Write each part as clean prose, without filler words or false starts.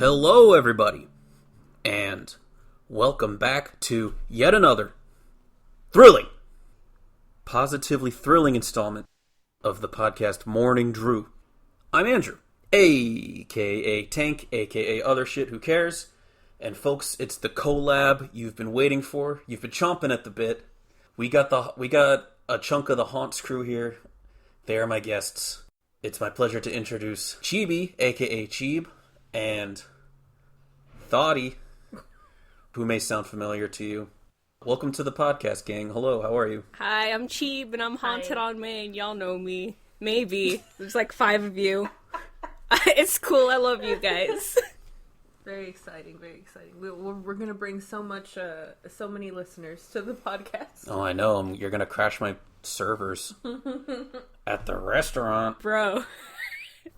Hello, everybody, and welcome back to yet another thrilling, positively thrilling installment of the podcast Morning Drew. I'm Andrew, aka Tank, aka Other Shit Who Cares, and folks, it's the collab you've been waiting for. You've been chomping at the bit. We got a chunk of the Haunts crew here. They are my guests. It's my pleasure to introduce Cheeby, aka Cheeb, and Thottie, who may sound familiar to you. Welcome to the podcast, gang. Hello, how are you? Hi, I'm Cheeb, and I'm haunted on Maine. Y'all know me. Maybe. There's like 5 of you. It's cool. I love you guys. Very exciting, very exciting. We're going to bring so many listeners to the podcast. Oh, I know. You're going to crash my servers at the restaurant. Bro.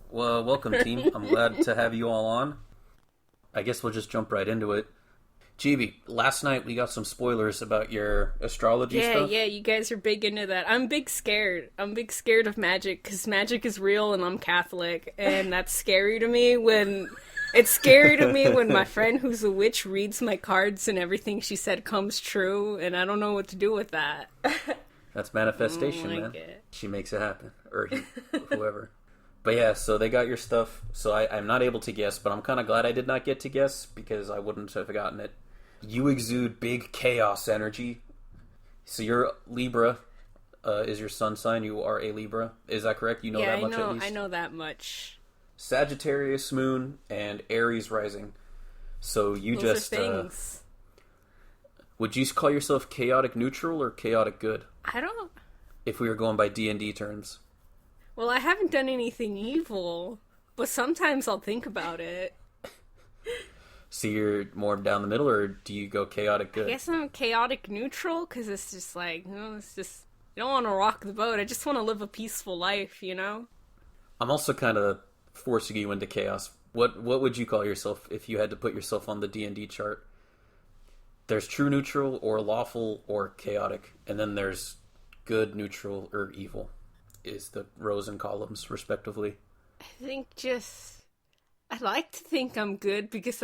Well, welcome, team. I'm glad to have you all on. I guess we'll just jump right into it. Chibi, last night we got some spoilers about your astrology stuff. Yeah, you guys are big into that. I'm big scared. I'm big scared of magic, because magic is real and I'm Catholic, and that's scary to me when... It's scary to me when my friend who's a witch reads my cards and everything she said comes true, and I don't know what to do with that. That's manifestation, man. She makes it happen. Or whoever. But yeah, so they got your stuff. So I'm not able to guess, but I'm kind of glad I did not get to guess, because I wouldn't have gotten it. You exude big chaos energy. So you're Libra, is your sun sign. You are a Libra. Is that correct? You know that much at least? I know that much. Sagittarius moon and Aries rising. So you Those just... are things. Would you call yourself chaotic neutral or chaotic good? I don't... If we were going by D&D terms. Well, I haven't done anything evil, but sometimes I'll think about it. So you're more down the middle, or do you go chaotic good? I guess I'm chaotic neutral, because it's just like, it's just... I don't want to rock the boat. I just want to live a peaceful life, you know? I'm also kind of forcing you into chaos. What would you call yourself if you had to put yourself on the D&D chart? There's true neutral, or lawful, or chaotic. And then there's good, neutral, or evil. Is the rows and columns, respectively. I think I like to think I'm good because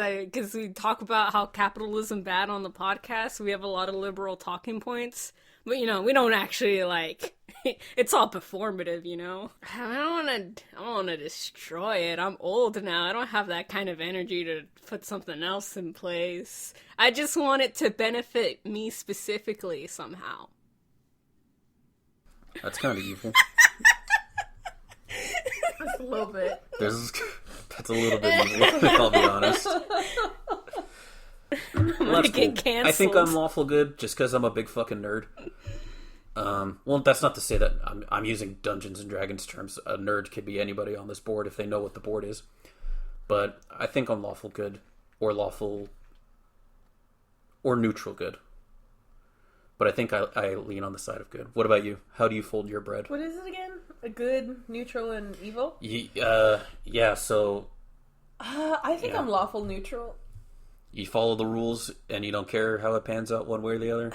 we talk about how capitalism bad on the podcast. We have a lot of liberal talking points, but we don't actually it's all performative, I don't want to destroy it. I'm old now. I don't have that kind of energy to put something else in place. I just want it to benefit me specifically somehow. That's kind of evil. Just a little bit. That's a little bit evil, I'll be honest. I'm gonna get canceled. I think I'm lawful good just because I'm a big fucking nerd. Well, that's not to say that I'm using Dungeons and Dragons terms. A nerd could be anybody on this board if they know what the board is. But I think I'm lawful good, or lawful, or neutral good. But I think I lean on the side of good. What about you? How do you fold your bread? What is it again? A good, neutral, and evil? Yeah, so... I think I'm lawful neutral. You follow the rules, and you don't care how it pans out one way or the other?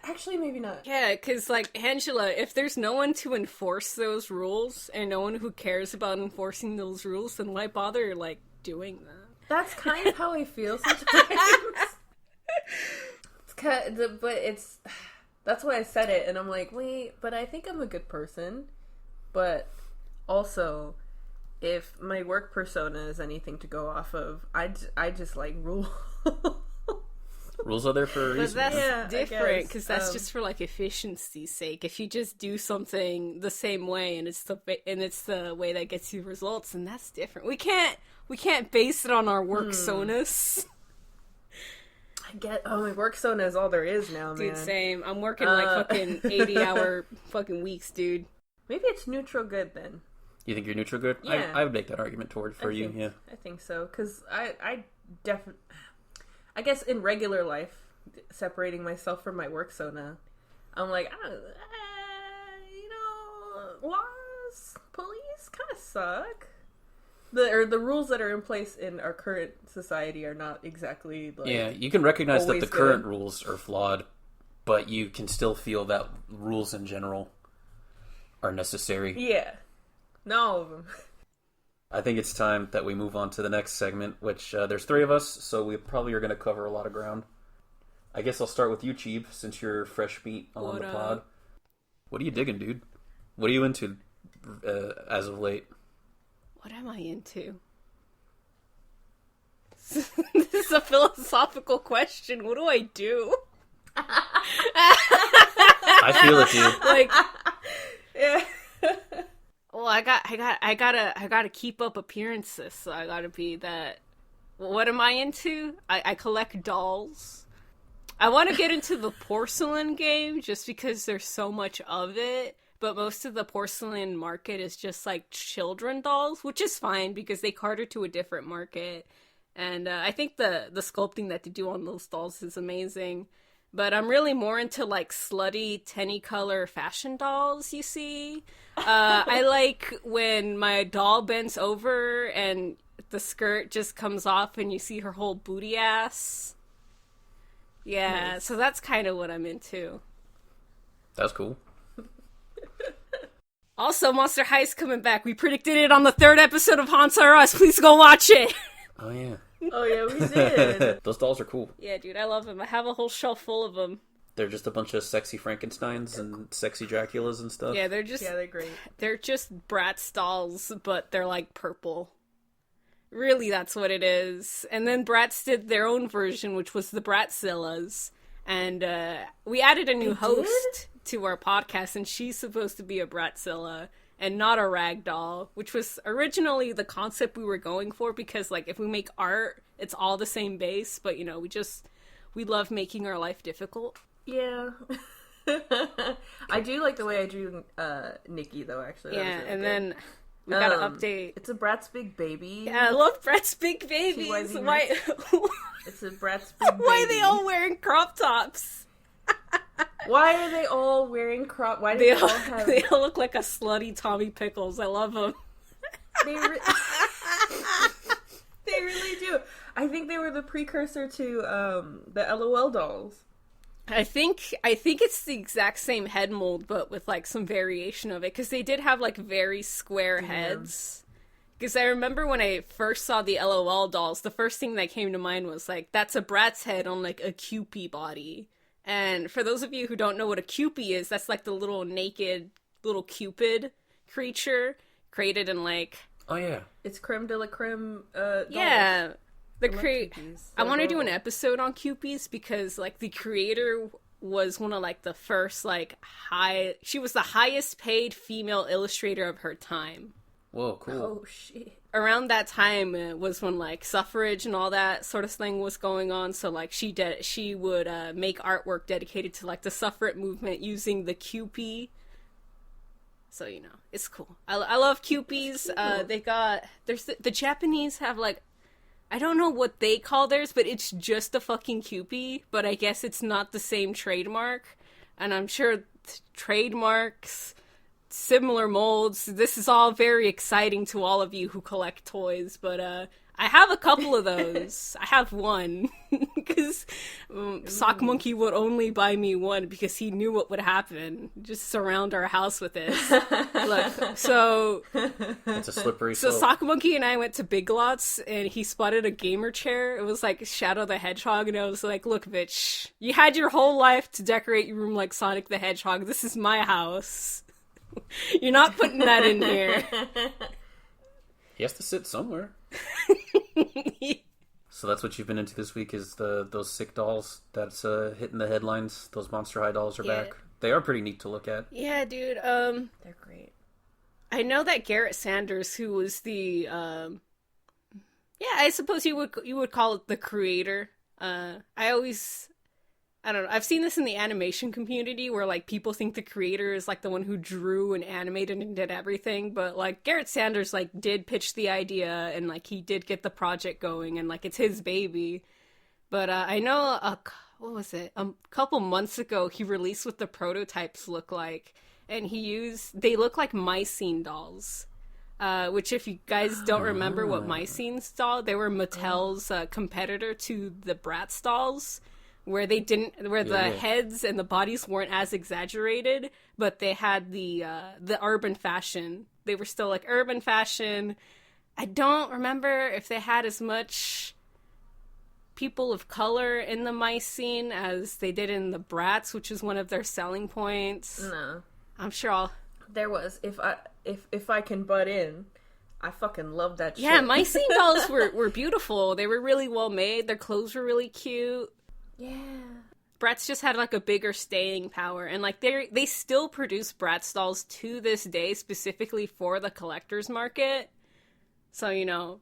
Actually, maybe not. Yeah, because, Angela, if there's no one to enforce those rules, and no one who cares about enforcing those rules, then why bother, doing that? That's kind of how I feel sometimes. That's why I said it, and I'm like, wait, but I think I'm a good person. But also, if my work persona is anything to go off of, I just like rules. Rules are there for a reason. But that's different, because that's just for efficiency's sake. If you just do something the same way, and it's the way that gets you results, and that's different. We can't base it on our work sonus. My work sona is all there is now, man. Dude, same. I'm working fucking 80-hour fucking weeks, dude. Maybe it's neutral good then. You think you're neutral good? Yeah. I would make that argument for you, yeah. I think so, because I definitely... I guess in regular life, separating myself from my work sona, I'm like, laws, police kind of suck. The rules that are in place in our current society are not exactly yeah, you can recognize that the current good. Rules are flawed, but you can still feel that rules in general are necessary. Yeah. Not all of them. I think it's time that we move on to the next segment, which there's 3 of us, so we probably are going to cover a lot of ground. I guess I'll start with you, Cheeb, since you're fresh meat on the pod. What are you digging, dude? What are you into as of late? What am I into? This is a philosophical question. What do I do? I feel it, dude. Like, Yeah. well, I gotta keep up appearances. So I gotta be that. What am I into? I collect dolls. I want to get into the porcelain game just because there's so much of it. But most of the porcelain market is just like children dolls, which is fine because they cater to a different market. And I think the sculpting that they do on those dolls is amazing. But I'm really more into like slutty Technicolor fashion dolls, you see. I like when my doll bends over and the skirt just comes off and you see her whole booty ass. Yeah, nice. So that's kind of what I'm into. That's cool. Also, Monster High's coming back. We predicted it on the 3rd episode of Haunts R Us. Please go watch it. Oh, yeah. Oh, yeah, we did. Those dolls are cool. Yeah, dude, I love them. I have a whole shelf full of them. They're just a bunch of sexy Frankensteins and sexy Draculas and stuff. Yeah, they're great. They're just Bratz dolls, but they're like purple. Really, that's what it is. And then Bratz did their own version, which was the Bratzillas. And we added a new host to our podcast, and she's supposed to be a Bratzilla and not a rag doll, which was originally the concept we were going for, because like if we make art, it's all the same base, but you know, we love making our life difficult. Yeah. I do like the way I drew Nikki, though, actually. Yeah, really and good. then we gotta update. It's a Bratz Big Baby. Yeah, I love Bratz Big Babies. Why? It's a Bratz Big Baby. Why are they all wearing crop tops? Why are they all wearing crop? Why do they all have? They all look like a slutty Tommy Pickles. I love them. They really do. I think they were the precursor to the LOL dolls. I think it's the exact same head mold, but with like some variation of it, because they did have like very square heads. Because I remember when I first saw the LOL dolls, the first thing that came to mind was like, that's a Bratz head on like a Kewpie body. And for those of you who don't know what a Kewpie is, that's like the little naked little Cupid creature created in like... Oh yeah, it's creme de la creme. Dolls. Yeah. I want to do an adorable. episode on Cupies because, like, the creator was one of, like, the first, like, she was the highest paid female illustrator of her time. Whoa, cool. Oh, shit. Around that time was when, like, suffrage and all that sort of thing was going on, so, like, she would make artwork dedicated to, like, the suffrage movement using the Cupie. So, you know, it's cool. I love Cupies. The Japanese have, like, I don't know what they call theirs, but it's just a fucking Kewpie, but I guess it's not the same trademark. And I'm sure trademarks, similar molds, this is all very exciting to all of you who collect toys, but I have a couple of those. I have one, because Sock Monkey would only buy me one because he knew what would happen. Just surround our house with this. Look, so... It's a slippery So slope. Sock Monkey and I went to Big Lots, and he spotted a gamer chair. It was like Shadow the Hedgehog, and I was like, look, bitch, you had your whole life to decorate your room like Sonic the Hedgehog. This is my house. You're not putting that in here. He has to sit somewhere. So that's what you've been into this week, is those sick dolls that's hitting the headlines. Those Monster High dolls are back. They are pretty neat to look at. Yeah, dude. They're great. I know that Garrett Sanders, who was the I suppose you would call it the creator. I don't know. I've seen this in the animation community where, like, people think the creator is, like, the one who drew and animated and did everything. But, like, Garrett Sanders, like, did pitch the idea and, like, he did get the project going and, like, it's his baby. But I know, what was it? A couple months ago, he released what the prototypes look like. And they look like Mycene dolls. Which, if you guys don't remember what Mycene's doll, they were Mattel's competitor to the Bratz dolls. Where the heads and the bodies weren't as exaggerated, but they had the urban fashion. They were still like urban fashion, I don't remember if they had as much people of color in the mice scene as they did in the Bratz, which is one of their selling points. No. I'm sure There was. If I can butt in, I fucking love that shit. Yeah, mice scene dolls were beautiful. They were really well made. Their clothes were really cute. Yeah. Bratz just had like a bigger staying power, and like they still produce Bratz dolls to this day specifically for the collector's market. So, you know,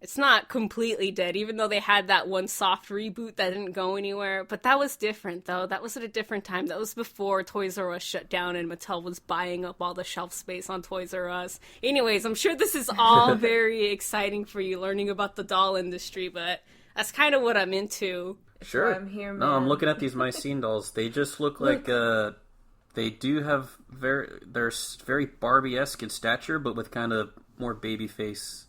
it's not completely dead, even though they had that one soft reboot that didn't go anywhere. But that was different, though. That was at a different time. That was before Toys R Us shut down and Mattel was buying up all the shelf space on Toys R Us. Anyways, I'm sure this is all very exciting for you, learning about the doll industry, but that's kind of what I'm into. Sure. I'm here, man. No, I'm looking at these Mycene dolls. They just look like they do have they're very Barbie-esque in stature, but with kind of more baby face,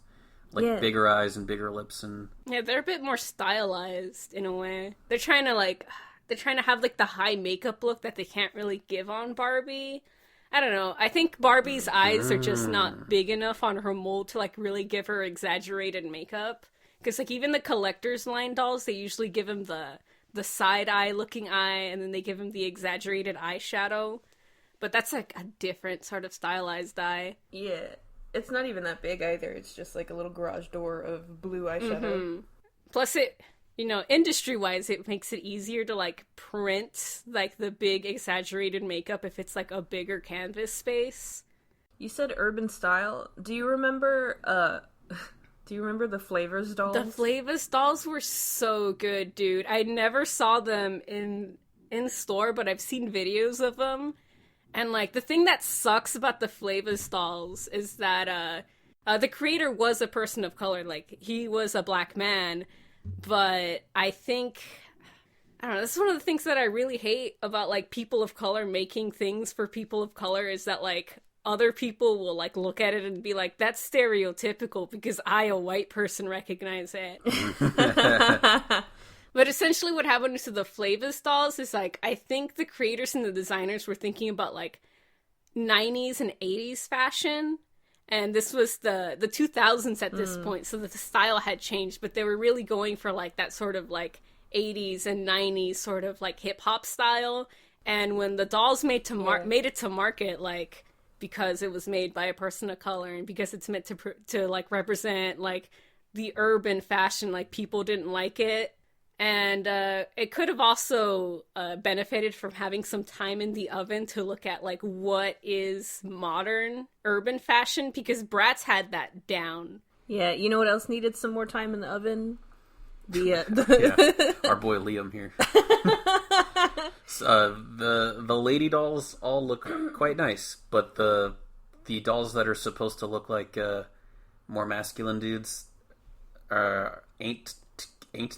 like bigger eyes and bigger lips, and yeah, they're a bit more stylized in a way. They're trying to have like the high makeup look that they can't really give on Barbie. I don't know. I think Barbie's eyes are just not big enough on her mold to like really give her exaggerated makeup. Because, like, even the collector's line dolls, they usually give him the side-eye looking eye, and then they give him the exaggerated eyeshadow. But that's, like, a different sort of stylized eye. Yeah. It's not even that big either. It's just, like, a little garage door of blue eyeshadow. Mm-hmm. Plus, it, you know, industry-wise, it makes it easier to, like, print, like, the big exaggerated makeup if it's, like, a bigger canvas space. You said urban style. Do you remember, Do you remember the Flavors dolls? The Flavors dolls were so good, dude. I never saw them in store, but I've seen videos of them. And, like, the thing that sucks about the Flavors dolls is that the creator was a person of color. Like, he was a black man. But I think, I don't know, this is one of the things that I really hate about, like, people of color making things for people of color is that, like, other people will, like, look at it and be like, that's stereotypical because I, a white person, recognize it. But essentially what happened to the Flavors dolls is, like, I think the creators and the designers were thinking about, like, 90s and 80s fashion. And this was the 2000s at this point, so that the style had changed. But they were really going for, like, that sort of, like, 80s and 90s sort of, like, hip-hop style. And when the dolls made it to market, like, because it was made by a person of color and because it's meant to like represent like the urban fashion, like people didn't like it. And it could have also benefited from having some time in the oven to look at like what is modern urban fashion, because Bratz had that down. Yeah, you know what else needed some more time in the oven? Yeah, our boy Liam here. The lady dolls all look quite nice, but the dolls that are supposed to look like more masculine dudes ain't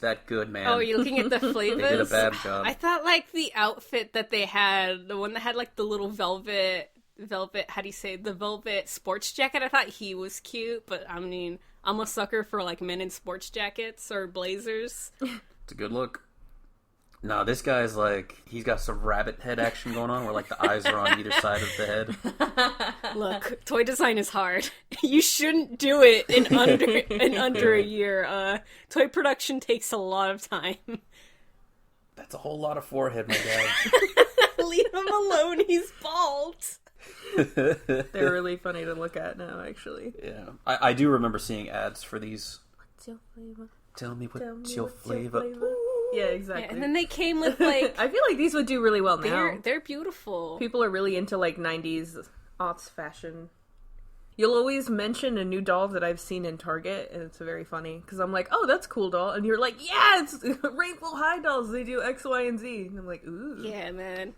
that good, man. Oh, you're looking at the Flavors? They did a bad job. I thought like the outfit that they had, the one that had like the little velvet, how do you say, the velvet sports jacket, I thought he was cute, but I mean, I'm a sucker for like men in sports jackets or blazers. It's a good look. No, this guy's like, he's got some rabbit head action going on where like the eyes are on either side of the head. Look, toy design is hard. You shouldn't do it in under a year. Toy production takes a lot of time. That's a whole lot of forehead, my guy. Leave him alone, he's bald. They're really funny to look at now, actually. Yeah. I do remember seeing ads for these. What's your flavor? Tell me what's your flavor. Yeah, exactly. Yeah, and then they came with like... I feel like these would do really well now. They're beautiful. People are really into like 90s aughts fashion. You'll always mention a new doll that I've seen in Target, and it's very funny, because I'm like, oh, that's a cool doll, and you're like, yeah, it's Rainbow High dolls, they do X, Y, and Z, and I'm like, ooh. Yeah, man.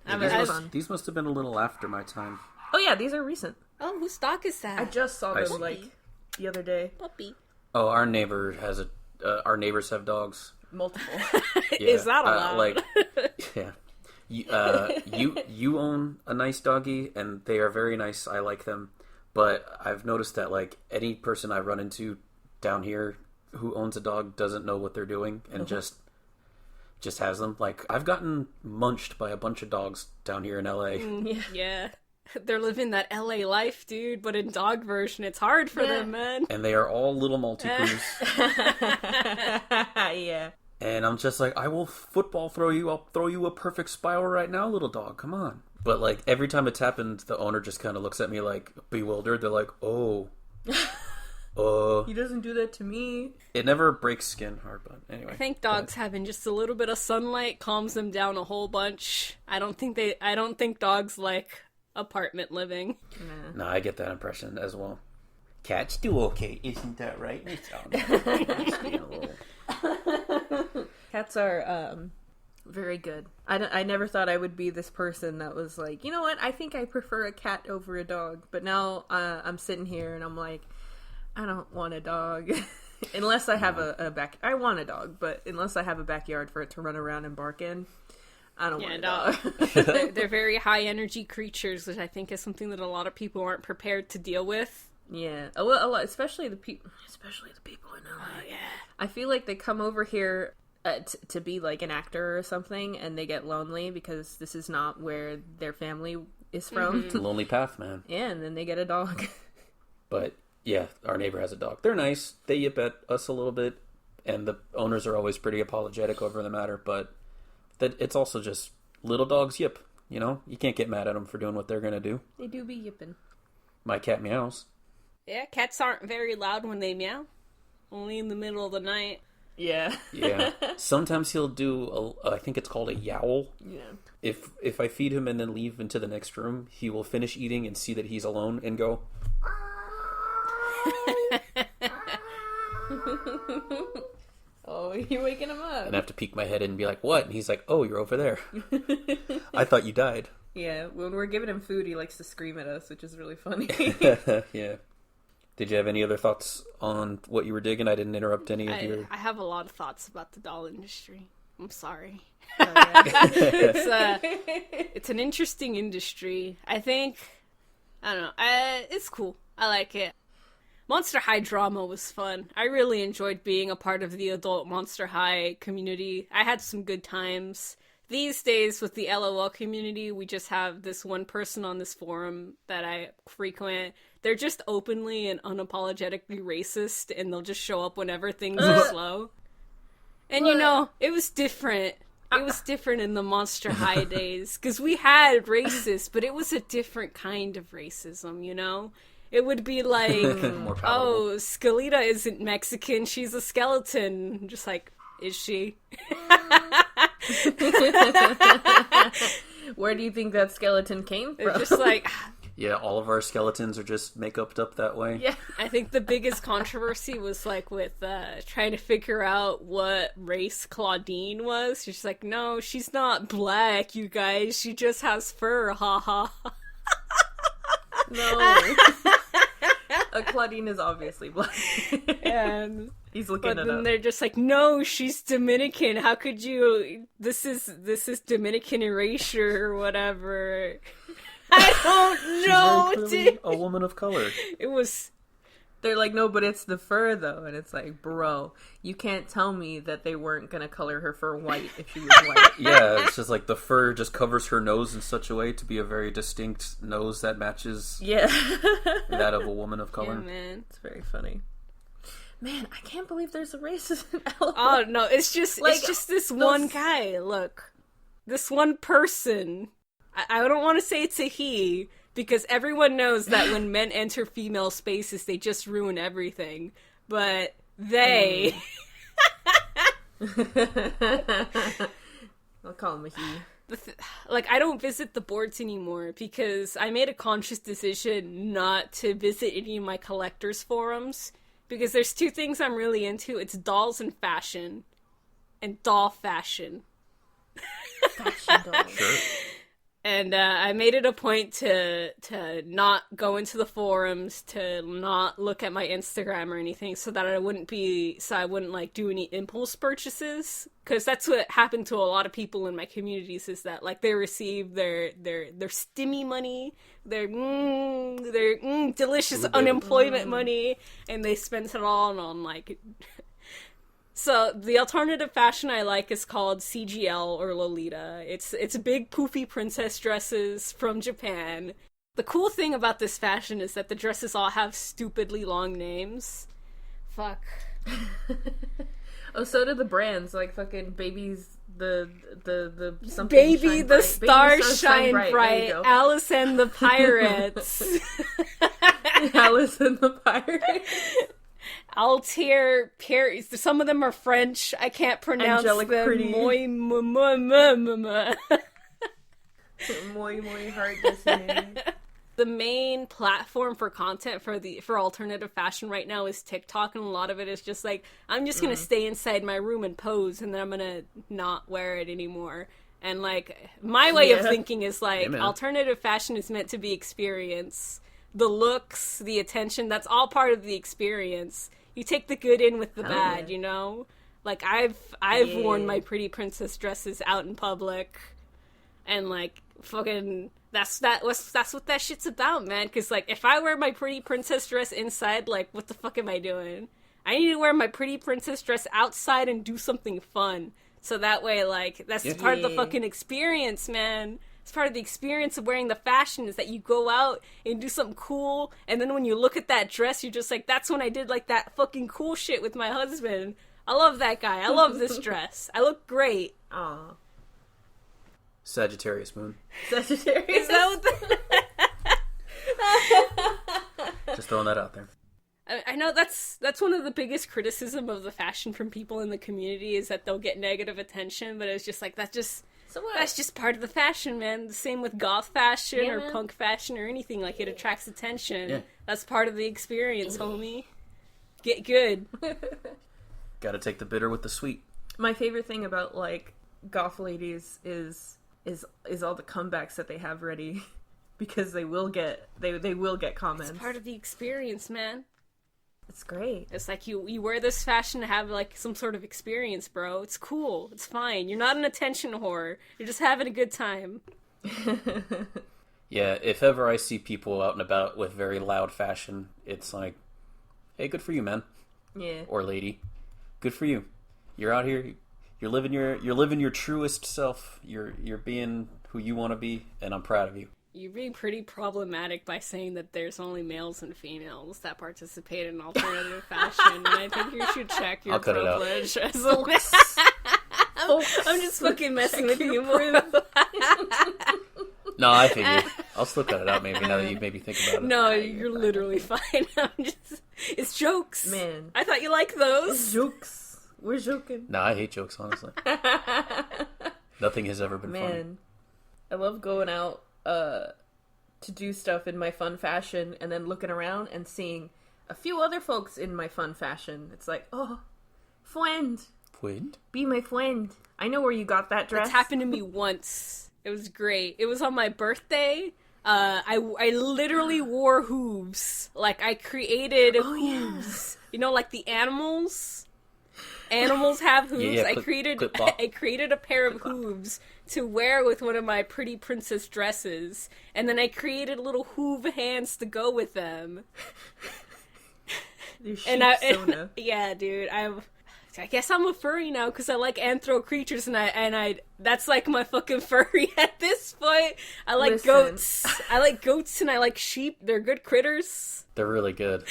These must have been a little after my time. Oh yeah, these are recent. Oh, whose stock is that? I just saw them, like, the other day. Puppy. Oh, our neighbor has our neighbors have dogs. Multiple. Yeah, is that allowed? Like, yeah. You own a nice doggy, and they are very nice. I like them. But I've noticed that, like, any person I run into down here who owns a dog doesn't know what they're doing and just has them. Like, I've gotten munched by a bunch of dogs down here in LA. Yeah. they're living that LA life, dude, but in dog version, it's hard for them, man. And they are all little Maltepoos. Yeah. And I'm just like, I will football throw you. I'll throw you a perfect spiral right now, little dog. Come on. But, like, every time it's happened, the owner just kind of looks at me, like, bewildered. They're like, oh. He doesn't do that to me. It never breaks skin hard, but anyway. I think dogs having just a little bit of sunlight calms them down a whole bunch. I don't think dogs like apartment living. Nah, I get that impression as well. Cats do okay, isn't that right? Cats are very good. I never thought I would be this person that was like, you know what? I think I prefer a cat over a dog. But now I'm sitting here and I'm like, I don't want a dog. Unless I have a back... I want a dog, but unless I have a backyard for it to run around and bark in, I don't want a dog. They're very high energy creatures, which I think is something that a lot of people aren't prepared to deal with. Yeah, a lot, especially the people in LA. Oh, yeah. I feel like they come over here to be like an actor or something, and they get lonely because this is not where their family is from. It's a lonely path, man. Yeah, and then they get a dog. But yeah, our neighbor has a dog. They're nice. They yip at us a little bit, and the owners are always pretty apologetic over the matter. But that it's also just little dogs yip. You know, you can't get mad at them for doing what they're gonna do. They do be yipping. My cat meows. Yeah, cats aren't very loud when they meow. Only in the middle of the night. Yeah. Yeah. Sometimes he'll do I think it's called a yowl. Yeah. If I feed him and then leave into the next room, he will finish eating and see that he's alone and go. Oh, you're waking him up. And I have to peek my head in and be like, what? And he's like, oh, you're over there. I thought you died. Yeah, when we're giving him food, he likes to scream at us, which is really funny. Yeah. Did you have any other thoughts on what you were digging? I didn't interrupt any of your... I have a lot of thoughts about the doll industry. I'm sorry. Oh, yeah. It's an interesting industry. I don't know. It's cool. I like it. Monster High drama was fun. I really enjoyed being a part of the adult Monster High community. I had some good times. These days, with the LOL community, we just have this one person on this forum that I frequent. They're just openly and unapologetically racist, and they'll just show up whenever things are slow. And, you know, it was different. It was different in the Monster High days, because we had racists, but it was a different kind of racism, you know? It would be like, oh, Skelita isn't Mexican, she's a skeleton. Just like, is she? Where do you think that skeleton came from? It's just like... Yeah, all of our skeletons are just make-upped up that way. Yeah. I think the biggest controversy was like with trying to figure out what race Claudine was. She's like, no, she's not black, you guys. She just has fur, haha. No. Claudine is obviously black. And he's looking but it then up. they're just like, no, she's Dominican. How could you? This is Dominican erasure or whatever. I don't know. She's very clearly a woman of color. It was. They're like, no, but it's the fur though, and it's like, bro, you can't tell me that they weren't gonna color her fur white if she was white. Yeah, it's just like the fur just covers her nose in such a way to be a very distinct nose that matches that of a woman of color. Yeah, man. It's very funny. Man, I can't believe there's a racist in LA. Oh no, it's just this one guy. Look, this one person. I don't want to say it's a he, because everyone knows that when men enter female spaces, they just ruin everything. But they... I'll call him a he. I don't visit the boards anymore, because I made a conscious decision not to visit any of my collectors' forums, because there's two things I'm really into. It's dolls and fashion. And doll fashion. Fashion dolls. Sure. And I made it a point to not go into the forums, to not look at my Instagram or anything, so I wouldn't like do any impulse purchases, because that's what happened to a lot of people in my communities, is that like they receive their stimmy money, their delicious unemployment money, and they spend it all on like. So, the alternative fashion I like is called CGL or Lolita. It's big poofy princess dresses from Japan. The cool thing about this fashion is that the dresses all have stupidly long names. Fuck. Oh, so do the brands, like fucking Baby's the something Baby Shine the Bright. Stars Baby Shine There you Bright, go. Alice and the Pirates. Alice and the Pirates. Altair, Paris. Some of them are French. I can't pronounce Angelic them. Pretty. Moi, moi, moi, moi, moi, moi. Muy hard to say. The main platform for content for alternative fashion right now is TikTok, and a lot of it is just like, I'm just gonna stay inside my room and pose, and then I'm gonna not wear it anymore. And like, my way of thinking is like, alternative fashion is meant to be experience. The looks, the attention, that's all part of the experience. You take the good in with the bad, you know? Like, I've worn my pretty princess dresses out in public, and like, fucking, that's what that shit's about, man. Because like, if I wear my pretty princess dress inside, like, what the fuck am I doing? I need to wear my pretty princess dress outside and do something fun. So that way, like, that's part of the fucking experience, man. It's part of the experience of wearing the fashion, is that you go out and do something cool, and then when you look at that dress, you're just like, that's when I did, like, that fucking cool shit with my husband. I love that guy. I love this dress. I look great. Aw. Sagittarius moon. Sagittarius. Is that what Just throwing that out there. I know that's one of the biggest criticism of the fashion from people in the community, is that they'll get negative attention, but it's just like, that's just part of the fashion, man. The same with goth fashion or punk fashion or anything, like, it attracts attention. Yeah. That's part of the experience, homie. Get good. Gotta take the bitter with the sweet. My favorite thing about, like, goth ladies is all the comebacks that they have ready, because they will get comments. It's part of the experience, man. It's great. It's like, you wear this fashion to have, like, some sort of experience, bro. It's cool. It's fine. You're not an attention whore. You're just having a good time. Yeah, if ever I see people out and about with very loud fashion, it's like, hey, good for you, man. Yeah. Or lady. Good for you. You're out here, you're living your truest self. You're being who you want to be, and I'm proud of you. You're being pretty problematic by saying that there's only males and females that participate in alternative fashion, and I think you should check your privilege. I'm just fucking messing with you more. No, I figured. I'll still cut it out maybe, now that you made me think about it. No, you're literally fine. It's jokes. Man. I thought you liked those. It's jokes. We're joking. No, I hate jokes, honestly. Nothing has ever been funny. I love going out to do stuff in my fun fashion, and then looking around and seeing a few other folks in my fun fashion. It's like, oh, friend. Friend? Be my friend. I know where you got that dress. It's happened to me once. It was great. It was on my birthday. I literally wore hooves. Like, I created hooves. Yeah. You know, like the animals? Animals have hooves. Yeah, I created a pair of hooves to wear with one of my pretty princess dresses, and then I created little hoove hands to go with them. Yeah, dude, I guess I'm a furry now because I like anthro creatures, and I that's like my fucking furry at this point. I like goats. I like goats and I like sheep. They're good critters. They're really good.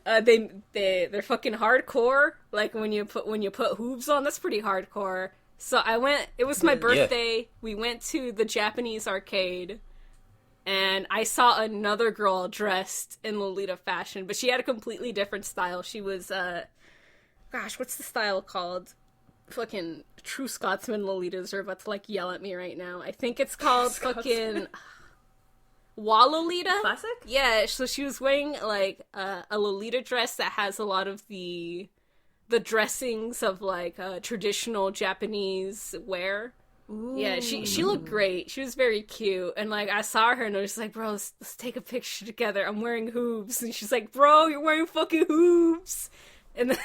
They're fucking hardcore. Like when you put hooves on, that's pretty hardcore. So it was my birthday. Yeah. We went to the Japanese arcade, and I saw another girl dressed in Lolita fashion, but she had a completely different style. She was, gosh, what's the style called? Fucking true Scotsman Lolitas are about to, like, yell at me right now. I think it's called fucking Lolita. Classic? Yeah, so she was wearing, like, a Lolita dress that has a lot of the dressings of, like, traditional Japanese wear. Ooh. Yeah, she looked great. She was very cute. And, like, I saw her and I was like, bro, let's take a picture together. I'm wearing hooves. And she's like, bro, you're wearing fucking hooves. And then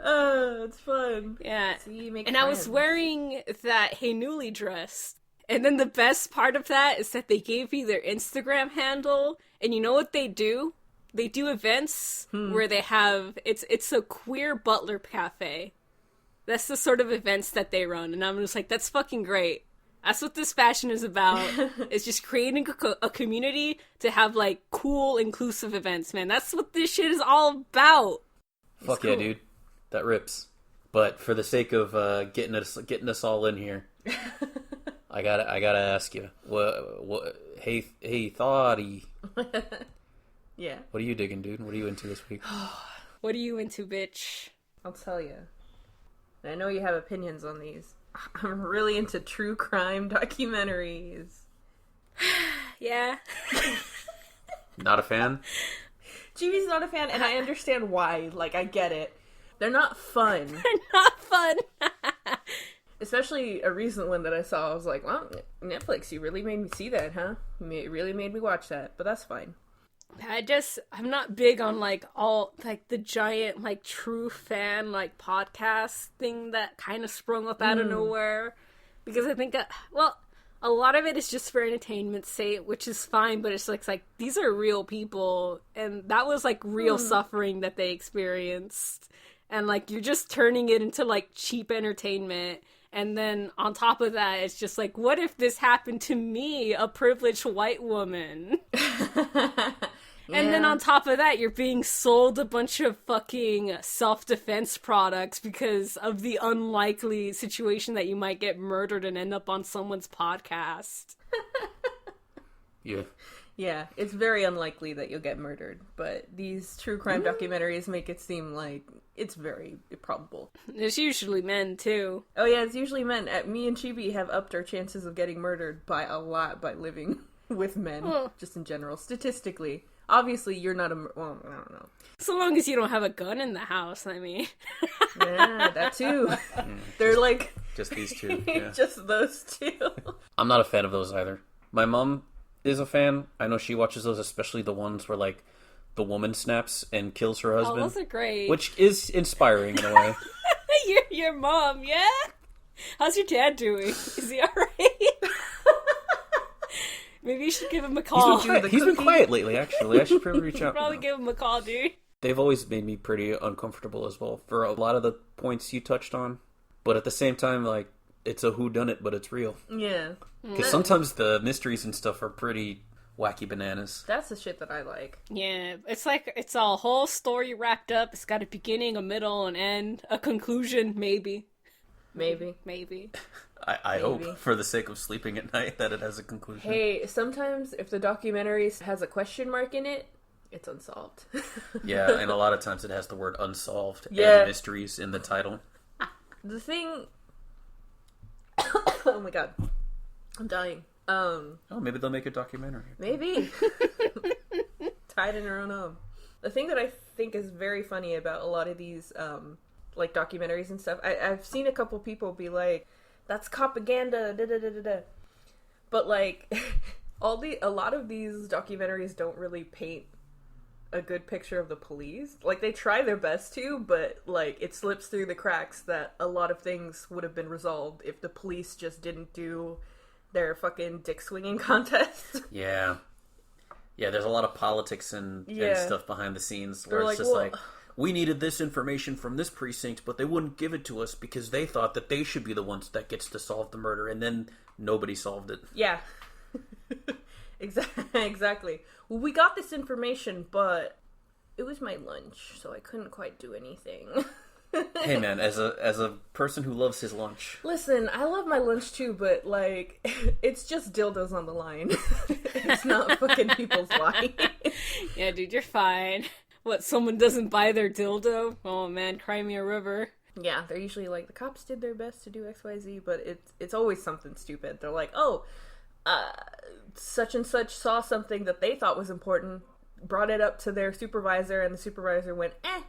oh, it's fun. Yeah. So you make and friends. I was wearing that Hey Newly dress. And then the best part of that is that they gave me their Instagram handle. And you know what they do? They do events where they have it's a queer butler cafe. That's the sort of events that they run, and I'm just like, that's fucking great. That's what this fashion is about. It's just creating a community to have, like, cool, inclusive events, man. That's what this shit is all about. Fuck yeah, dude. That rips. But for the sake of getting us all in here, I gotta ask you, hey, Thottie. Yeah. What are you digging, dude? What are you into this week? What are you into, bitch? I'll tell you. I know you have opinions on these. I'm really into true crime documentaries. Yeah. Not a fan? Chibi's not a fan, and I understand why. Like, I get it. They're not fun. They're not fun. Especially a recent one that I saw. I was like, well, Netflix, you really made me see that, huh? It really made me watch that, but that's fine. I'm not big on, like, all, like, the giant, like, true fan, like, podcast thing that kind of sprung up out of nowhere. Because I think, a lot of it is just for entertainment's sake, which is fine, but it's like, these are real people, and that was, like, real suffering that they experienced. And, like, you're just turning it into, like, cheap entertainment. And then on top of that, it's just like, what if this happened to me, a privileged white woman? And then on top of that, you're being sold a bunch of fucking self-defense products because of the unlikely situation that you might get murdered and end up on someone's podcast. Yeah. Yeah, it's very unlikely that you'll get murdered, but these true crime documentaries make it seem like it's very probable. It's usually men, too. Oh yeah, it's usually men. Me and Chibi have upped our chances of getting murdered by a lot by living with men, just in general, statistically. Obviously, you're not well, I don't know. So long as you don't have a gun in the house, I mean. Yeah, that too. They're like... Just these two, yeah. Just those two. I'm not a fan of those either. My mom is a fan. I know she watches those, especially the ones where, like, the woman snaps and kills her husband. Oh, those are great. Which is inspiring in a way. your mom, yeah? How's your dad doing? Is he alright? Maybe you should give him a call. He's been quiet lately, actually. I should probably reach out. Probably give him a call, dude. They've always made me pretty uncomfortable as well for a lot of the points you touched on. But at the same time, like, it's a whodunit, but it's real. Yeah. Because sometimes the mysteries and stuff are pretty wacky bananas. That's the shit that I like. Yeah, it's like, it's a whole story wrapped up. It's got a beginning, a middle, an end, a conclusion, maybe. Maybe. I hope, for the sake of sleeping at night, that it has a conclusion. Hey, sometimes if the documentary has a question mark in it, it's unsolved. Yeah, and a lot of times it has the word unsolved and mysteries in the title. The thing... Oh my god. I'm dying. Maybe they'll make a documentary. Maybe. Tied in her own home. The thing that I think is very funny about a lot of these, like, documentaries and stuff, I've seen a couple people be like, that's propaganda, da-da-da-da-da. But, like, a lot of these documentaries don't really paint a good picture of the police. Like, they try their best to, but, like, it slips through the cracks that a lot of things would have been resolved if the police just didn't do their fucking dick swinging contest. Yeah. Yeah, there's a lot of politics and stuff behind the scenes where They're it's just like, we needed this information from this precinct, but they wouldn't give it to us because they thought that they should be the ones that gets to solve the murder, and then nobody solved it. Yeah. Exactly. Well, we got this information, but it was my lunch, so I couldn't quite do anything. Hey man, as a person who loves his lunch. Listen, I love my lunch too, but, like, it's just dildos on the line. It's not fucking people's lives. Yeah, dude, you're fine. What, someone doesn't buy their dildo? Oh man, cry me a river. Yeah, they're usually like, the cops did their best to do XYZ, but it's always something stupid. They're like, such and such saw something that they thought was important, brought it up to their supervisor, and the supervisor went, eh.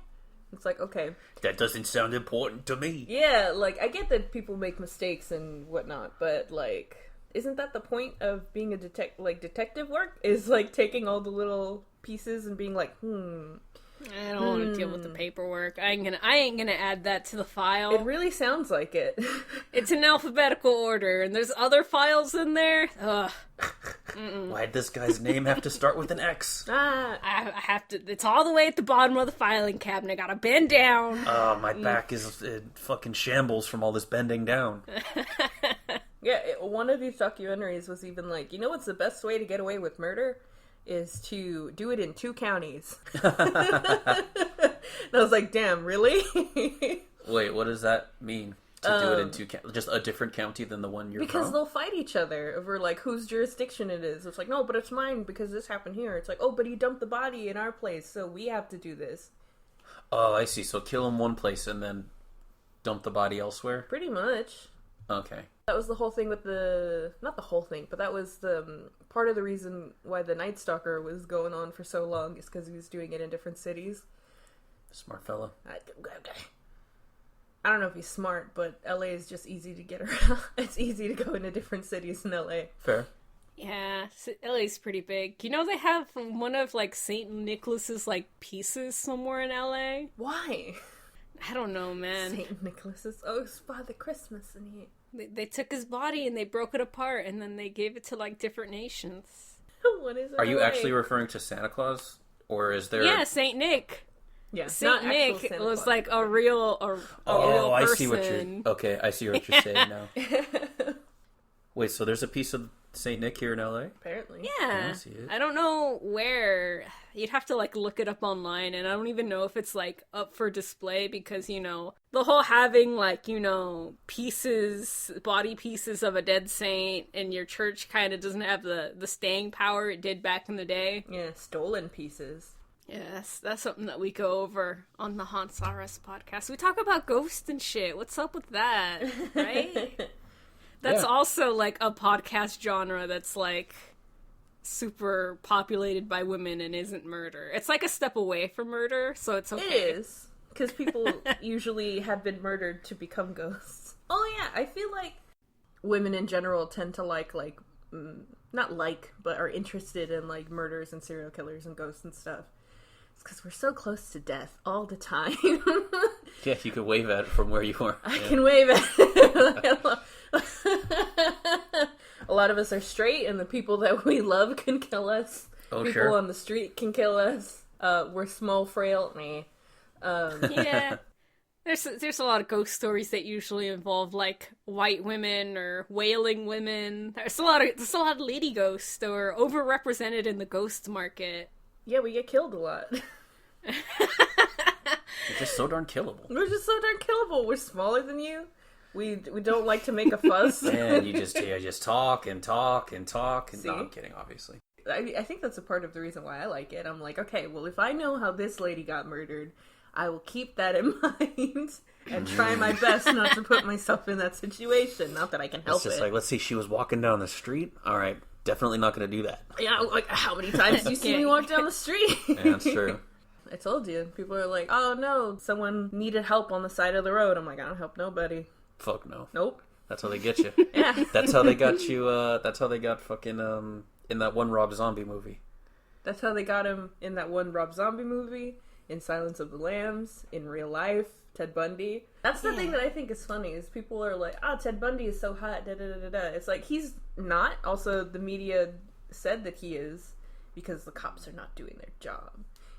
It's like, okay. That doesn't sound important to me. Yeah, like, I get that people make mistakes and whatnot, but, like, isn't that the point of being a detective work? Is, like, taking all the little pieces and being like, I don't want to deal with the paperwork. I ain't gonna add that to the file. It really sounds like it. It's in alphabetical order, and there's other files in there. Ugh. Why'd this guy's name have to start with an X? I have to. It's all the way at the bottom of the filing cabinet. I gotta bend down. Oh, my back is fucking shambles from all this bending down. Yeah, one of these documentaries was even like, you know what's the best way to get away with murder? Is to do it in 2 counties. And I was like, damn, really? Wait, what does that mean? To do it in 2 counties? Just a different county than the one you're because from? they'll fight each other over, like, whose jurisdiction it is. It's like, no, but it's mine because this happened here. It's like, oh, but he dumped the body in our place, so we have to do this. Oh, I see. So kill him one place and then dump the body elsewhere? Pretty much. Okay. That was the whole thing with not the whole thing, but that was the part of the reason why the Night Stalker was going on for so long, is because he was doing it in different cities. Smart fella. I don't know if he's smart, but LA is just easy to get around. It's easy to go into different cities in LA. Fair. Yeah, LA's pretty big. You know they have one of, like, St. Nicholas's, like, pieces somewhere in LA? Why? I don't know, man. St. Nicholas's. Oh, it's Father Christmas, and he... They took his body and they broke it apart and then they gave it to, like, different nations. What is it? Are you actually referring to Santa Claus? Or is there... Yeah, Saint Nick. Yeah, Saint Nick Santa was Claus. like a real real I person. see what you're... Okay, I see what you're saying now. Wait, so there's a piece of Saint Nick here in LA? Apparently. Yeah. I see it. I don't know where. You'd have to, like, look it up online, and I don't even know if it's, like, up for display because, you know, the whole having, like, you know, body pieces of a dead saint in your church kind of doesn't have the staying power it did back in the day. Yeah, stolen pieces. Yes, that's something that we go over on the Haunts R Us podcast. We talk about ghosts and shit. What's up with that, right? That's also, like, a podcast genre that's, like, super populated by women and isn't murder. It's, like, a step away from murder, so it's okay. It is. Because people usually have been murdered to become ghosts. Oh, yeah, I feel like women in general tend to not like, but are interested in, like, murders and serial killers and ghosts and stuff. It's because we're so close to death all the time. Yeah, you could wave at it from where you are. I can wave at it. A lot of us are straight, and the people that we love can kill us. Oh, people sure. on the street can kill us. We're small, frail. Yeah. There's a lot of ghost stories that usually involve, like, white women or wailing women. There's a lot of lady ghosts or overrepresented in the ghost market. Yeah, we get killed a lot. You're just so darn killable. We're just so darn killable. We're smaller than you. We don't like to make a fuss. And you just talk and talk and talk. And See? no, I'm kidding, obviously. I think that's a part of the reason why I like it. I'm like, okay, well, if I know how this lady got murdered, I will keep that in mind and try my best not to put myself in that situation. Not that I can help It's just it. like, let's see, she was walking down the street. All right, definitely not going to do that. Yeah, like, how many times do you see me walk down the street? Yeah, that's true. I told you. People are like, oh no, someone needed help on the side of the road. I'm like, I don't help nobody. Fuck no. Nope. That's how they get you. Yeah. That's how they got you, that's how they got fucking, in that one Rob Zombie movie. That's how they got him in that one Rob Zombie movie, in Silence of the Lambs, in real life, Ted Bundy. That's the thing that I think is funny, is people are like, Ted Bundy is so hot, da-da-da-da-da. It's like, he's not. Also, the media said that he is, because the cops are not doing their job.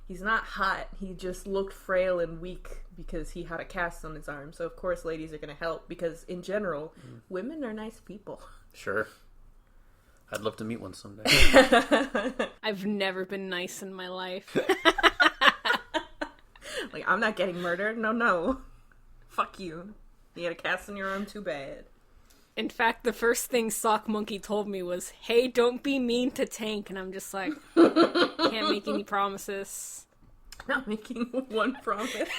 He's not hot, he just looked frail and weak because he had a cast on his arm. So of course ladies are going to help, because in general, women are nice people. Sure. I'd love to meet one someday. I've never been nice in my life. Like, I'm not getting murdered. No. Fuck you. You had a cast on your arm, too bad. In fact, the first thing Sock Monkey told me was, hey, don't be mean to Tank. And I'm just like, can't make any promises. Not making one promise.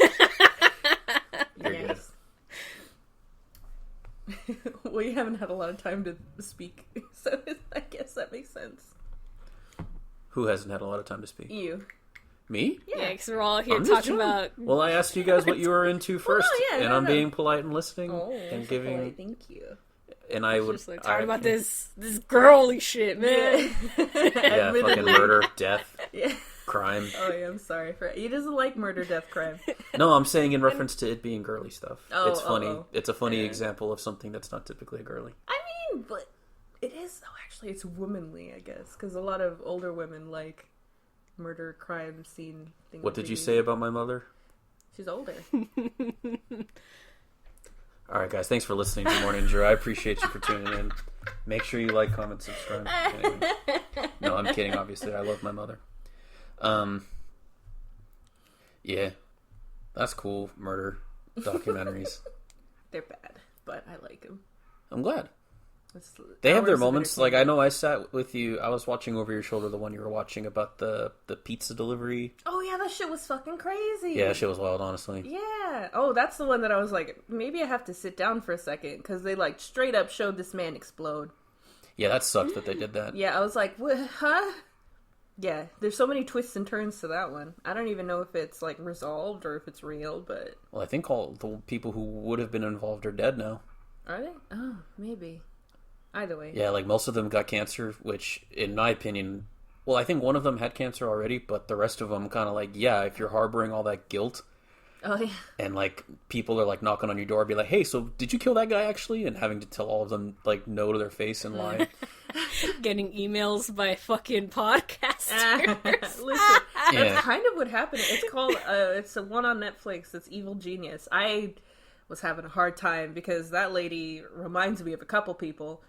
You're good. Well, you haven't had a lot of time to speak, so I guess that makes sense. Who hasn't had a lot of time to speak? You. Me? Yeah, because we're all here I'm just talking joking. about... Well, I asked you guys what you were into first, and I'm no. being polite and listening Oh, and so giving. polite, thank you. And I would Just like talking about this girly shit, man. Yeah, fucking murder, death, Yeah. crime. Oh yeah, I'm sorry for he doesn't like murder, death, crime. No, I'm saying in reference to it being girly stuff. Oh, It's funny. oh. It's a funny example of something that's not typically a girly. I mean, but it is though. Actually, it's womanly, I guess, because a lot of older women like murder, crime scene things. What did you say about my mother? She's older. All right, guys. Thanks for listening to Morning Drew. I appreciate you for tuning in. Make sure you like, comment, subscribe. Anyway. No, I'm kidding. Obviously, I love my mother. Yeah, that's cool. Murder documentaries. They're bad, but I like them. I'm glad. They have their moments. Like, I know I sat with you. I was watching over your shoulder the one you were watching about the pizza delivery. Oh, yeah, that shit was fucking crazy. Yeah, that shit was wild, honestly. Yeah. Oh, that's the one that I was like, maybe I have to sit down for a second, because they, like, straight up showed this man explode. Yeah, that sucked that they did that. Yeah, I was like, what, huh? Yeah, there's so many twists and turns to that one. I don't even know if it's, like, resolved or if it's real, but... Well, I think all the people who would have been involved are dead now. Are they? Oh, maybe. Either way. Yeah, like, most of them got cancer, which, in my opinion... Well, I think one of them had cancer already, but the rest of them kind of like, yeah, if you're harboring all that guilt... Oh, yeah. And, like, people are, like, knocking on your door, be like, hey, so did you kill that guy, actually? And having to tell all of them, like, no to their face and lie. Getting emails by fucking podcasters. Listen, Yeah. that's kind of what happened. It's called, it's a one on Netflix. It's Evil Genius. I was having a hard time because that lady reminds me of a couple people.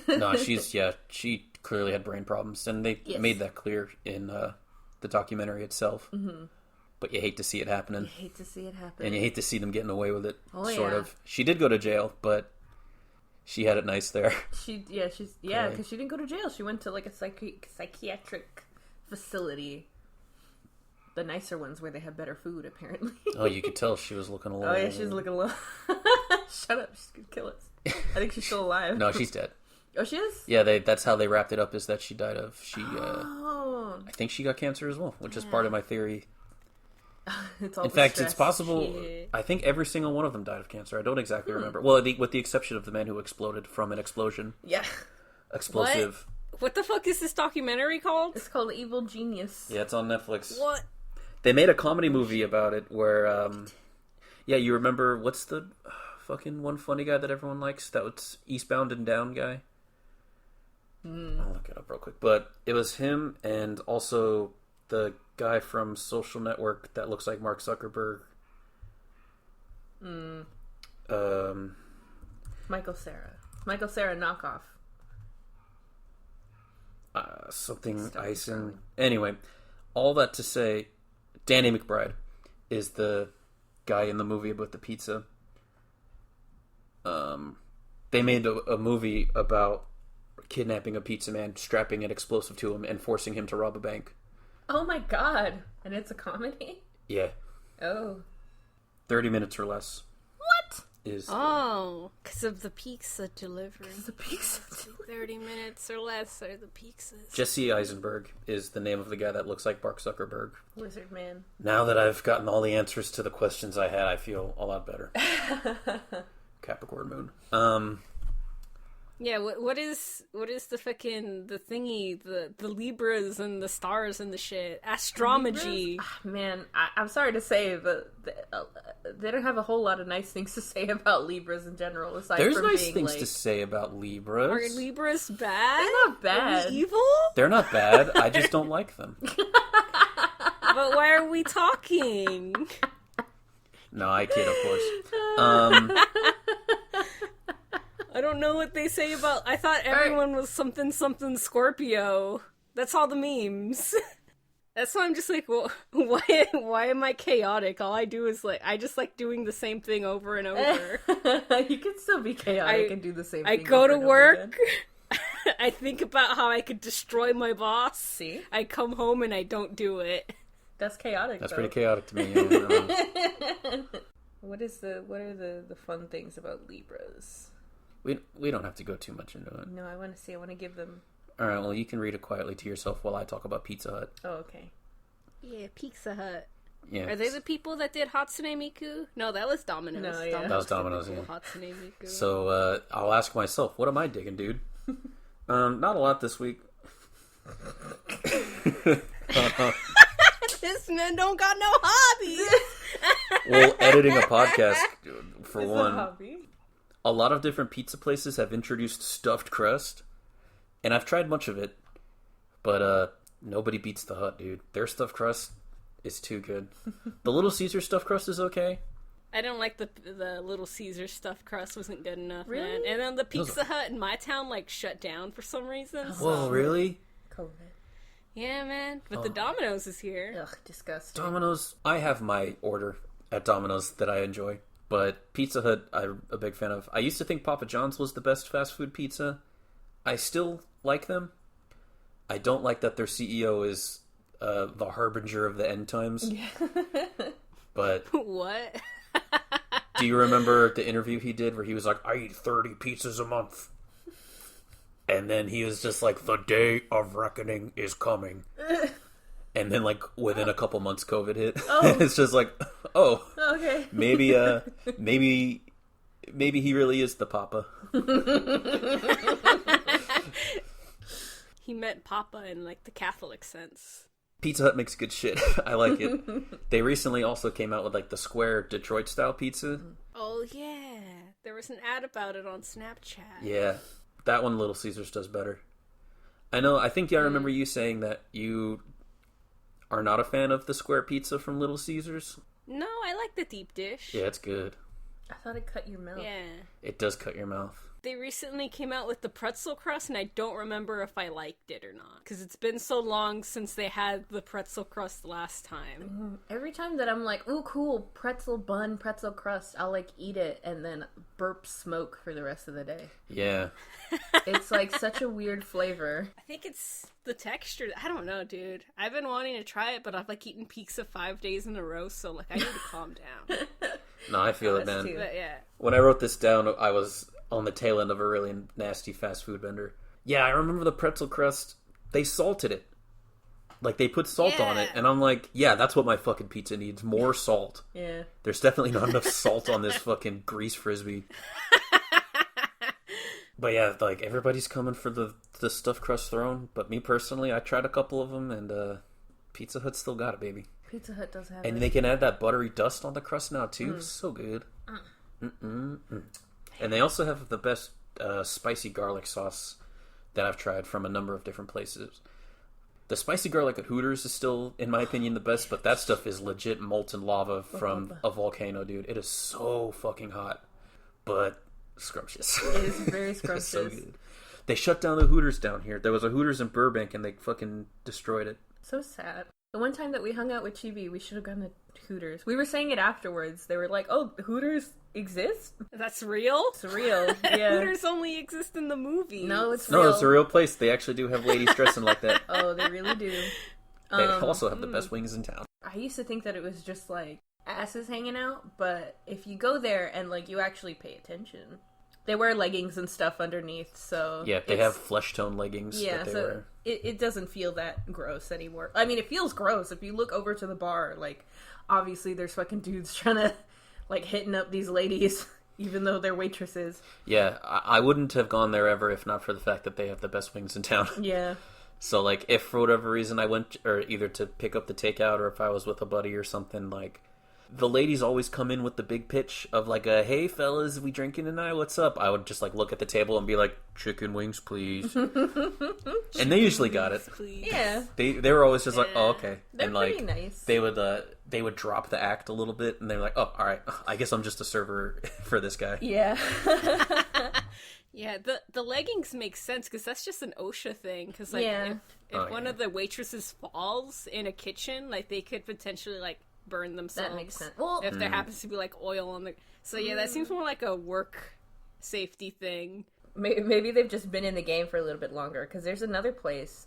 No, she clearly had brain problems, and they made that clear in the documentary itself. Mm-hmm. But you hate to see it happening. You hate to see it happen. And you hate to see them getting away with it, sort of. She did go to jail, but she had it nice there. Because she didn't go to jail. She went to, like, a psychiatric facility. The nicer ones where they have better food, apparently. Oh, you could tell she was looking a little... Oh, yeah, she's looking a little... Shut up, she's gonna kill us. I think she's still alive. No, she's dead. Oh, she is? Yeah, that's how they wrapped it up, is that she died of... Oh. I think she got cancer as well, which is part of my theory. It's all In fact, it's possible... Shit. I think every single one of them died of cancer. I don't exactly remember. Well, with the exception of the man who exploded from an explosion. Yeah. Explosive. What the fuck is this documentary called? It's called Evil Genius. Yeah, it's on Netflix. What? They made a comedy movie about it where... yeah, you remember... What's the fucking one funny guy that everyone likes? That was Eastbound and Down guy? I'll look it up real quick. But it was him and also the guy from Social Network that looks like Mark Zuckerberg. Michael Cera knockoff. Something Ison. Anyway, all that to say, Danny McBride is the guy in the movie about the pizza. They made a movie about kidnapping a pizza man, strapping an explosive to him, and forcing him to rob a bank. Oh my god. And it's a comedy? Yeah. Oh. 30 minutes or less. What? Is Oh, because of the pizza delivery. It's a pizza. 30 minutes or less are the pizzas. Jesse Eisenberg is the name of the guy that looks like Mark Zuckerberg. Lizard man. Now that I've gotten all the answers to the questions I had, I feel a lot better. Capricorn moon. Yeah, what is the fucking the thingy, the Libras and the stars and the shit? Astrology. Man, I'm sorry to say, but they don't have a whole lot of nice things to say about Libras in general. Aside There's from nice being, things like, to say about Libras. Are Libras bad? They're not bad. Are we evil? They're not bad. I just don't like them. But why are we talking? No, I kid, of course. I don't know what they say about... I thought everyone was something Scorpio. That's all the memes. That's why I'm just like, well, why am I chaotic? All I do is, like, I just like doing the same thing over and over. You can still be chaotic and do the same thing. I go to over and over work. again. I think about how I could destroy my boss. See? I come home and I don't do it. That's chaotic, That's though. pretty chaotic to me. Yeah. What are the fun things about Libras? We don't have to go too much into it. No, I want to give them... Alright, well, you can read it quietly to yourself while I talk about Pizza Hut. Oh, okay. Yeah, Pizza Hut. Yeah. Are they the people that did Hatsune Miku? No, that was Domino's. No, yeah. That was Domino's, did yeah. Hatsune Miku. So, I'll ask myself, what am I digging, dude? Not a lot this week. This man don't got no hobbies. Well, editing a podcast, for It's one. a hobby. A lot of different pizza places have introduced stuffed crust, and I've tried much of it, but nobody beats the Hut, dude. Their stuffed crust is too good. The Little Caesar stuffed crust is okay. I didn't like the Little Caesar stuffed crust wasn't good enough, Really? man. And then the Pizza Hut in my town like shut down for some reason. Whoa, really? COVID. Yeah, man. But the Domino's is here. Ugh, disgusting. Domino's, I have my order at Domino's that I enjoy. But Pizza Hut, I'm a big fan of. I used to think Papa John's was the best fast food pizza. I still like them. I don't like that their CEO is the harbinger of the end times. Yeah. But What? do you remember the interview he did where he was like, I eat 30 pizzas a month? And then he was just like, the day of reckoning is coming. And then, like, within a couple months, COVID hit. Oh. It's just like, oh, Okay. maybe he really is the Papa. He meant Papa in like the Catholic sense. Pizza Hut makes good shit. I like it. They recently also came out with, like, the square Detroit-style pizza. Oh yeah, there was an ad about it on Snapchat. Yeah, that one Little Caesars does better. I think I remember you saying that you are not a fan of the square pizza from Little Caesars. No, I like the deep dish. Yeah, it's good. I thought it cut your mouth. Yeah. It does cut your mouth. They recently came out with the pretzel crust, and I don't remember if I liked it or not. Because it's been so long since they had the pretzel crust last time. Every time that I'm like, ooh, cool, pretzel bun, pretzel crust, I'll like eat it and then burp smoke for the rest of the day. Yeah. It's like such a weird flavor. I think it's the texture. I don't know, dude. I've been wanting to try it, but I've like eaten pizza 5 days in a row, so like I need to calm down. No, I feel it, Us man. too. But yeah. When I wrote this down, I was on the tail end of a really nasty fast food vendor. Yeah, I remember the pretzel crust. They salted it. Like, they put salt on it, Yeah. and I'm like, yeah, that's what my fucking pizza needs. More salt. Yeah. There's definitely not enough salt on this fucking grease frisbee. But yeah, like, everybody's coming for the stuffed crust throne. But me personally, I tried a couple of them, and Pizza Hut still got it, baby. Pizza Hut does have And it. they can add that buttery dust on the crust now, too. So good. And they also have the best spicy garlic sauce that I've tried from a number of different places. The spicy garlic at Hooters is still, in my opinion, the best, but that stuff is legit molten lava from a volcano, dude. It is so fucking hot, but scrumptious. It is very It's scrumptious. so good. They shut down the Hooters down here. There was a Hooters in Burbank, and they fucking destroyed it. So sad. The one time that we hung out with Chibi, we should have gone to Hooters. We were saying it afterwards. They were like, oh, Hooters exist? That's real? It's real. Yeah. Hooters only exist in the movies. No, it's No, real. it's a real place. They actually do have ladies dressing like that. Oh, they really do. They also have the best wings in town. I used to think that it was just like asses hanging out, but if you go there and like you actually pay attention, they wear leggings and stuff underneath, so Yeah, they it's- have flesh tone leggings yeah, that they so wear. it doesn't feel that gross anymore. I mean, it feels gross if you look over to the bar. Like, obviously, there's fucking dudes trying to like hitting up these ladies, even though they're waitresses. Yeah, I wouldn't have gone there ever if not for the fact that they have the best wings in town. Yeah, So, like, if for whatever reason I went, or either to pick up the takeout or if I was with a buddy or something, like, the ladies always come in with the big pitch of, like, hey, fellas, we drinking tonight? What's up? I would just, like, look at the table and be like, chicken wings, please. And they usually got it. Please. yeah, They were always just like, oh, okay. they're And, like, pretty nice. they would drop the act a little bit, and they were like, oh, all right, I guess I'm just a server for this guy. Yeah, Yeah, the leggings make sense because that's just an OSHA thing. Because like, Yeah. if one of the waitresses falls in a kitchen, like they could potentially like burn themselves. that makes sense. Well, If there happens to be like oil on the, so yeah, that seems more like a work safety thing. maybe they've just been in the game for a little bit longer, because there's another place.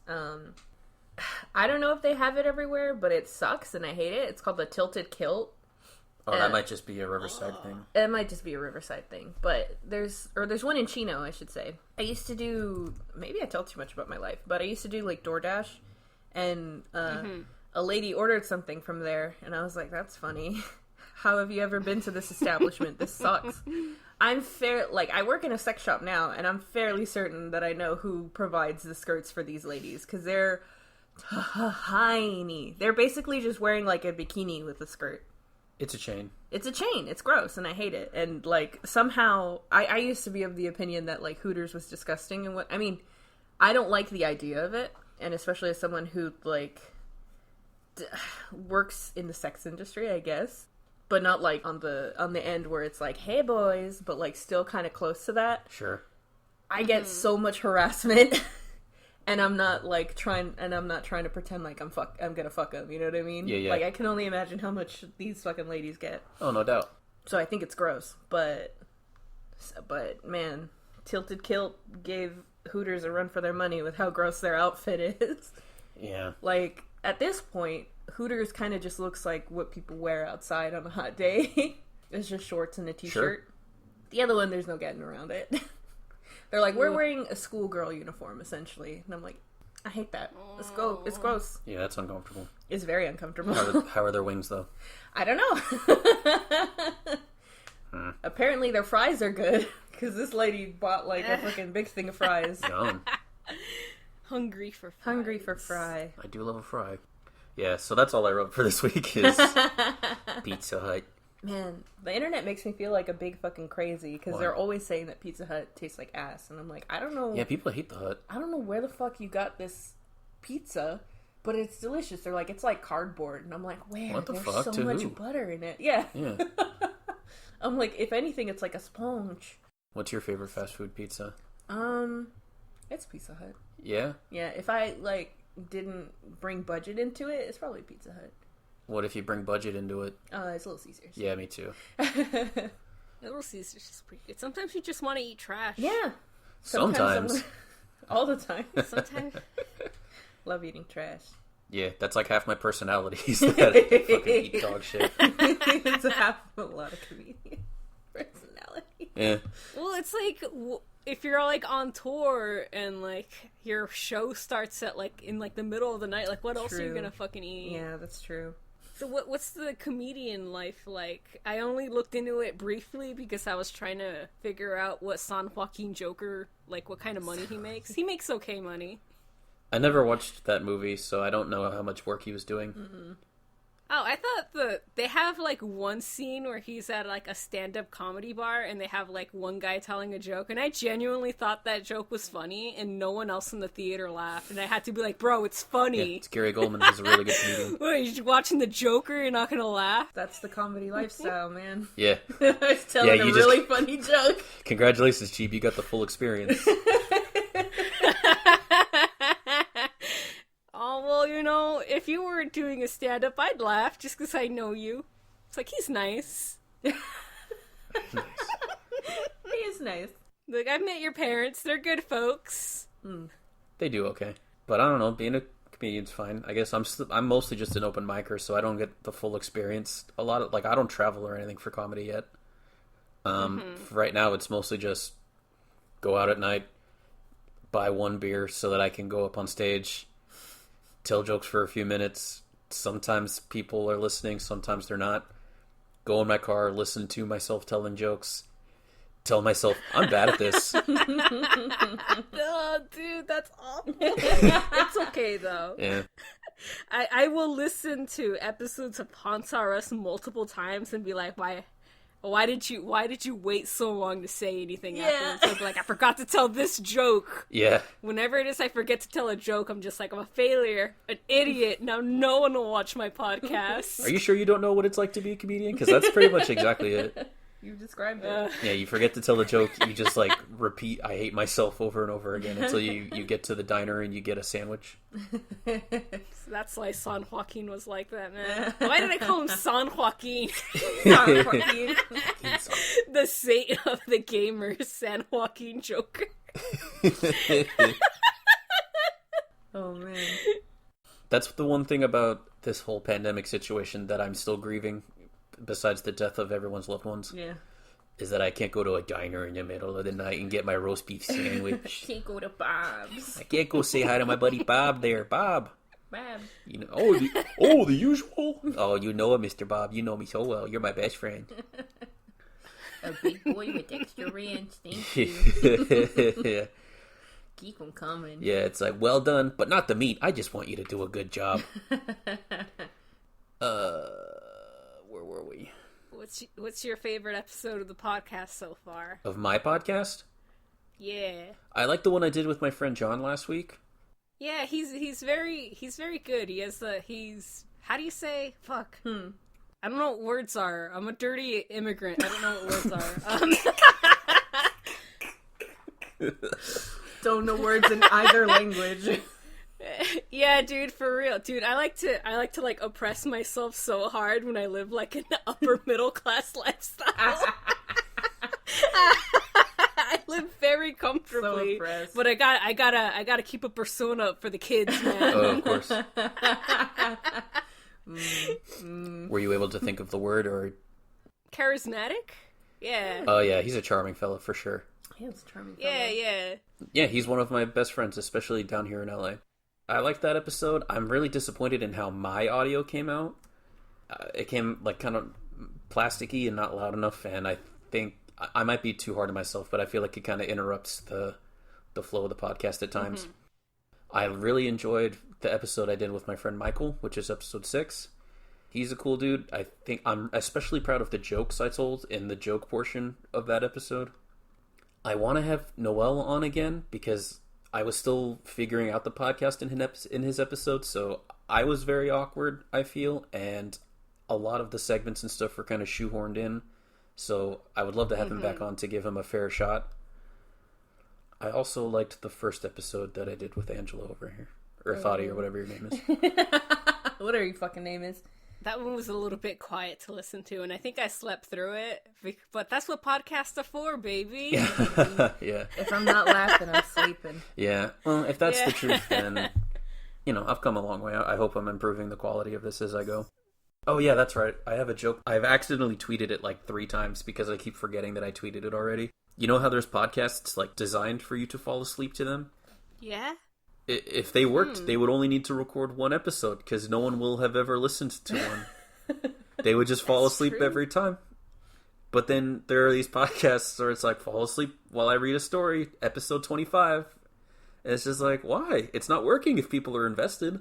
I don't know if they have it everywhere, but it sucks and I hate it. It's called the Tilted Kilt. Oh, that might just be a Riverside thing. It might just be a Riverside thing, but there's one in Chino, I should say. I used to do, maybe I tell too much about my life, but I used to do like DoorDash, and a lady ordered something from there, and I was like, that's funny. How have you ever been to this establishment? This sucks. I work in a sex shop now, and I'm fairly certain that I know who provides the skirts for these ladies, because they're tiny. They're basically just wearing like a bikini with a skirt. It's a chain. It's a chain. It's gross, and I hate it. And like somehow, I used to be of the opinion that like Hooters was disgusting. And I don't like the idea of it, and especially as someone who like works in the sex industry, I guess. but not like on the end where it's like, hey boys, but like still kind of close to that. Sure. I get so much harassment. And I'm not trying to pretend like I'm gonna fuck them, you know what I mean? Yeah. Like, I can only imagine how much these fucking ladies get. Oh, no doubt. So I think it's gross, but man, Tilted Kilt gave Hooters a run for their money with how gross their outfit is. Yeah. Like, at this point, Hooters kind of just looks like what people wear outside on a hot day. It's just shorts and a t-shirt. Sure. The other one, there's no getting around it. They're like, we're wearing a schoolgirl uniform, essentially. And I'm like, I hate that. Let's go. It's gross. Yeah, that's uncomfortable. It's very uncomfortable. How are their wings, though? I don't know. Apparently their fries are good. Because this lady bought, like, a freaking big thing of fries. Yum. Hungry for fries. Hungry for fry. I do love a fry. Yeah, so that's all I wrote for this week is Pizza Hut. Man, the internet makes me feel like a big fucking crazy because Why? they're always saying that Pizza Hut tastes like ass, and I'm like, I don't know. Yeah, people hate the Hut. I don't know where the fuck you got this pizza, but it's delicious. They're like, it's like cardboard, and I'm like, where? What the There's fuck? so To much who? butter in it. Yeah. Yeah. I'm like, if anything, it's like a sponge. What's your favorite fast food pizza? It's Pizza Hut. Yeah? Yeah, if I didn't bring budget into it, it's probably Pizza Hut. What if you bring budget into it? It's Little Caesars. Yeah, me too. Little Caesars is pretty good. Sometimes you just want to eat trash. Yeah. Sometimes. All the time. Sometimes. Love eating trash. Yeah, that's like half my personality is that I fucking eat dog shit. It's a lot of comedian personality. Yeah. Well, it's like if you're like on tour and like your show starts at like in like the middle of the night, like what else are you True. gonna fucking eat? Yeah, that's true. So what's the comedian life like? I only looked into it briefly because I was trying to figure out what San Joaquin Joker, like what kind of money he makes. He makes okay money. I never watched that movie, so I don't know how much work he was doing. Mm-hmm. Oh, I thought they have like one scene where he's at like a stand-up comedy bar and they have like one guy telling a joke, and I genuinely thought that joke was funny and no one else in the theater laughed, and I had to be like, bro, it's funny. Yeah, it's Gary Goldman. He's a really good comedian. Wait, you're watching the Joker, you're not gonna laugh? That's the comedy lifestyle, man. Yeah. I was telling a you really funny joke. Congratulations, Cheeb. You got the full experience. Oh, well, you know, if you were doing a stand-up, I'd laugh just because I know you. It's like, he's nice. Nice. He is nice. Like, I've met your parents. They're good folks. They do okay. But I don't know, being a comedian's fine. I guess I'm mostly just an open micer, so I don't get the full experience. A lot of, I don't travel or anything for comedy yet. Right now, it's mostly just go out at night, buy one beer so that I can go up on stage, tell jokes for a few minutes. Sometimes people are listening, sometimes they're not. Go in my car, listen to myself telling jokes, tell myself I'm bad at this. Oh, dude, that's awful. It's okay, though. Yeah. I will listen to episodes of Haunts R Us multiple times and be like, why did you wait so long to say anything afterwards? I'll be like, I forgot to tell this joke. Yeah. Whenever it is I forget to tell a joke, I'm just like, I'm a failure, an idiot. Now no one will watch my podcast. Are you sure you don't know what it's like to be a comedian? Because that's pretty much exactly it. You described it. Yeah, you forget to tell the joke, you just repeat I hate myself over and over again until you get to the diner and you get a sandwich. That's why San Joaquin was like that, man. Why did I call him San Joaquin? San Joaquin. The saint of the gamers, San Joaquin Joker. Oh, man. That's the one thing about this whole pandemic situation that I'm still grieving, besides the death of everyone's loved ones, Yeah. is that I can't go to a diner in the middle of the night and get my roast beef sandwich. Can't go to Bob's. I can't go say hi to my buddy Bob there. Bob. Bob. You know, the usual. Oh, you know it, Mr. Bob. You know me so well. You're my best friend. A big boy with extra ranch. Thank you. Yeah. Keep them coming. Yeah, it's like, well done, but not the meat. I just want you to do a good job. Where were we? What's your favorite episode of the podcast so far? Of my podcast? Yeah. I like the one I did with my friend John last week. Yeah, he's very good. He has how do you say fuck? I don't know what words are. I'm a dirty immigrant. I don't know what words are. Don't know words in either language. Yeah, dude, for real. Dude, I like to like oppress myself so hard when I live like an upper middle class lifestyle. I live very comfortably, So oppressed. but I gotta keep a persona up for the kids, man. Oh, of course. Were you able to think of the word, or? Charismatic? Yeah. Oh yeah, he's a charming fella for sure. He was charming. Yeah. Yeah, he's one of my best friends, especially down here in LA. I liked that episode. I'm really disappointed in how my audio came out. It came like kind of plasticky and not loud enough, and I think I might be too hard on myself, but I feel like it kind of interrupts the flow of the podcast at times. Mm-hmm. I really enjoyed the episode I did with my friend Michael, which is episode 6. He's a cool dude. I think I'm especially proud of the jokes I told in the joke portion of that episode. I want to have Noel on again because I was still figuring out the podcast in his episode, so I was very awkward, I feel, and a lot of the segments and stuff were kind of shoehorned in, so I would love to have him back on to give him a fair shot. I also liked the first episode that I did with Angela over here, or Thottie, or whatever your name is. Whatever your fucking name is. That one was a little bit quiet to listen to, and I think I slept through it. But that's what podcasts are for, baby. Yeah. If I'm not laughing, I'm sleeping. Yeah. Well, if that's the truth, then, I've come a long way. I hope I'm improving the quality of this as I go. Oh, yeah, that's right. I have a joke. I've accidentally tweeted it like 3 times because I keep forgetting that I tweeted it already. You know how there's podcasts like designed for you to fall asleep to them? Yeah. If they worked, they would only need to record one episode because no one will have ever listened to one. They would just fall asleep every time. But then there are these podcasts where it's like, fall asleep while I read a story, episode 25. And it's just like, why? It's not working if people are invested.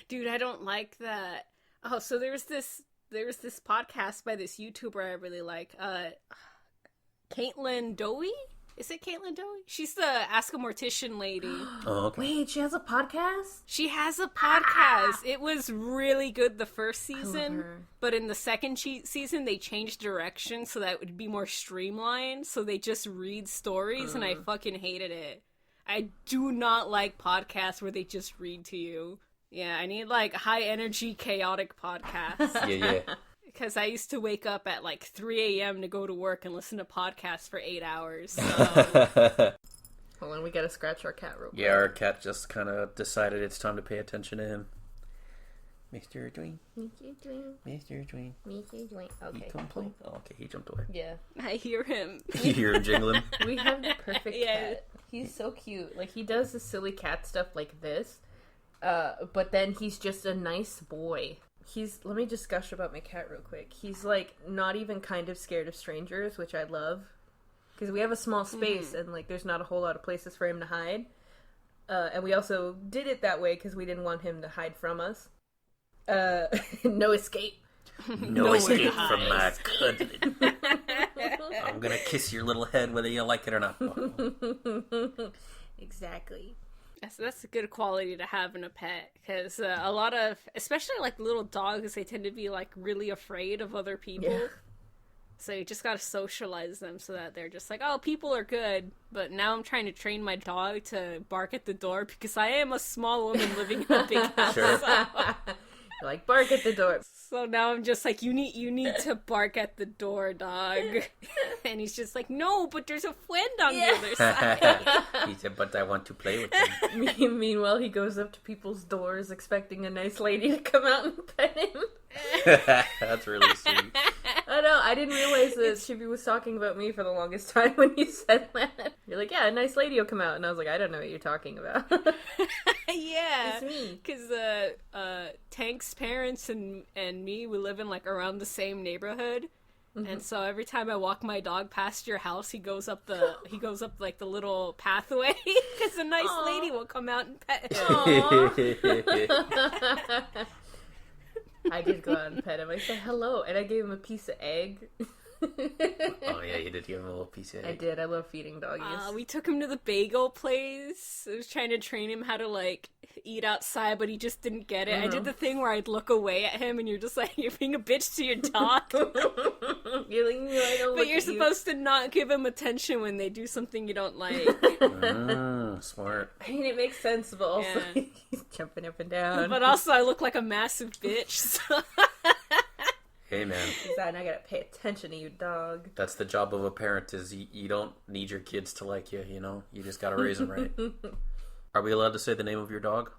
Dude, I don't like that. Oh, so there was this podcast by this YouTuber I really like. Caitlin Dowie? Is it Caitlin Dowie? She's the Ask a Mortician lady. Oh, okay. Wait, she has a podcast? She has a podcast. It was really good the first season, but in the second season they changed direction so that it would be more streamlined, so they just read stories, and I fucking hated it. I do not like podcasts where they just read to you. Yeah, I need like high energy, chaotic podcasts. Yeah. Because I used to wake up at like 3 a.m. to go to work and listen to podcasts for 8 hours. So. Hold on, we gotta scratch our cat real quick. Yeah, our cat just kind of decided it's time to pay attention to him. Mr. Dwayne. Mr. Dwayne. Okay. He complained. Oh, okay, he jumped away. Yeah. I hear him. You hear him jingling? We have the perfect cat. He's so cute. Like, he does the silly cat stuff like this, but then he's just a nice boy. Let me just gush about my cat real quick. He's, like, not even kind of scared of strangers, which I love. Because we have a small space, and, like, there's not a whole lot of places for him to hide. And we also did it that way because we didn't want him to hide from us. No escape. No escape from my cuddling. I'm gonna kiss your little head whether you like it or not. Exactly. That's a good quality to have in a pet, because a lot of, especially like little dogs, they tend to be like really afraid of other people. Yeah. So you just gotta socialize them so that they're just like, oh, people are good. But now I'm trying to train my dog to bark at the door because I am a small woman living in a big house. Sure. So. Like, bark at the door. So now I'm just like, you need to bark at the door, dog. And he's just like, no, but there's a friend on the other side. He said, but I want to play with him. Meanwhile, he goes up to people's doors expecting a nice lady to come out and pet him. That's really sweet. I know, I didn't realize that Chibi was talking about me for the longest time when you said that. You're like, yeah, a nice lady will come out. And I was like, I don't know what you're talking about. Yeah. It's me. Because Tank's parents and me, we live in like around the same neighborhood. Mm-hmm. And so every time I walk my dog past your house, he goes up like the little pathway because a nice lady will come out and pet him. I did go out and pet him. I said hello, and I gave him a piece of egg. Oh yeah, you did give him a little piece of I egg. did. I love feeding doggies. We took him to the bagel place. I was trying to train him how to, like, eat outside, but he just didn't get it. I did the thing where I'd look away at him, and you're just like, you're being a bitch to your dog. You're like, "No, I don't But look you're at you." supposed to not give him attention when they do something you don't like. Smart. I mean, it makes sense, but also Yeah. he's jumping up and down. But also, I look like a massive bitch, so... Hey man, And I gotta pay attention to you, dog. that's the job of a parent. Is you don't need your kids to like you. You know, you just gotta raise them right. Are we allowed to say the name of your dog?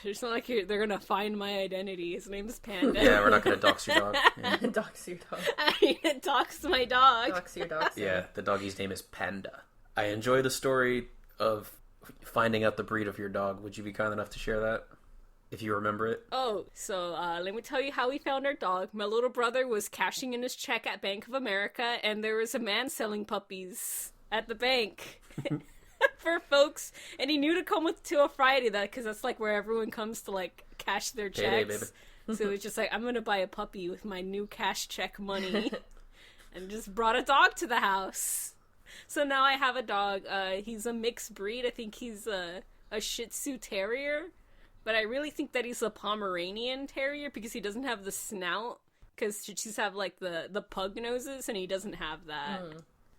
It's not like they're gonna find my identity. His name is Panda. Yeah, we're not gonna dox your dog. Yeah, Dox your dog. I mean, it dox my dog. Dox your dog. yeah, the doggy's name is Panda. I enjoy the story of finding out the breed of your dog. Would you be kind enough to share that? If you remember it. Oh, so let me tell you how we found our dog. My little brother was cashing in his check at Bank of America, and there was a man selling puppies at the bank for folks, and he knew to come to a Friday because that's like where everyone comes to like cash their Payday, checks. baby. So it was just like, I'm gonna buy a puppy with my new cash check money, and just brought a dog to the house. So now I have a dog. He's a mixed breed. I think he's a Shih Tzu Terrier. But I really think that he's a Pomeranian Terrier because he doesn't have the snout. Because Shih Tzus have, like, the pug noses, and he doesn't have that.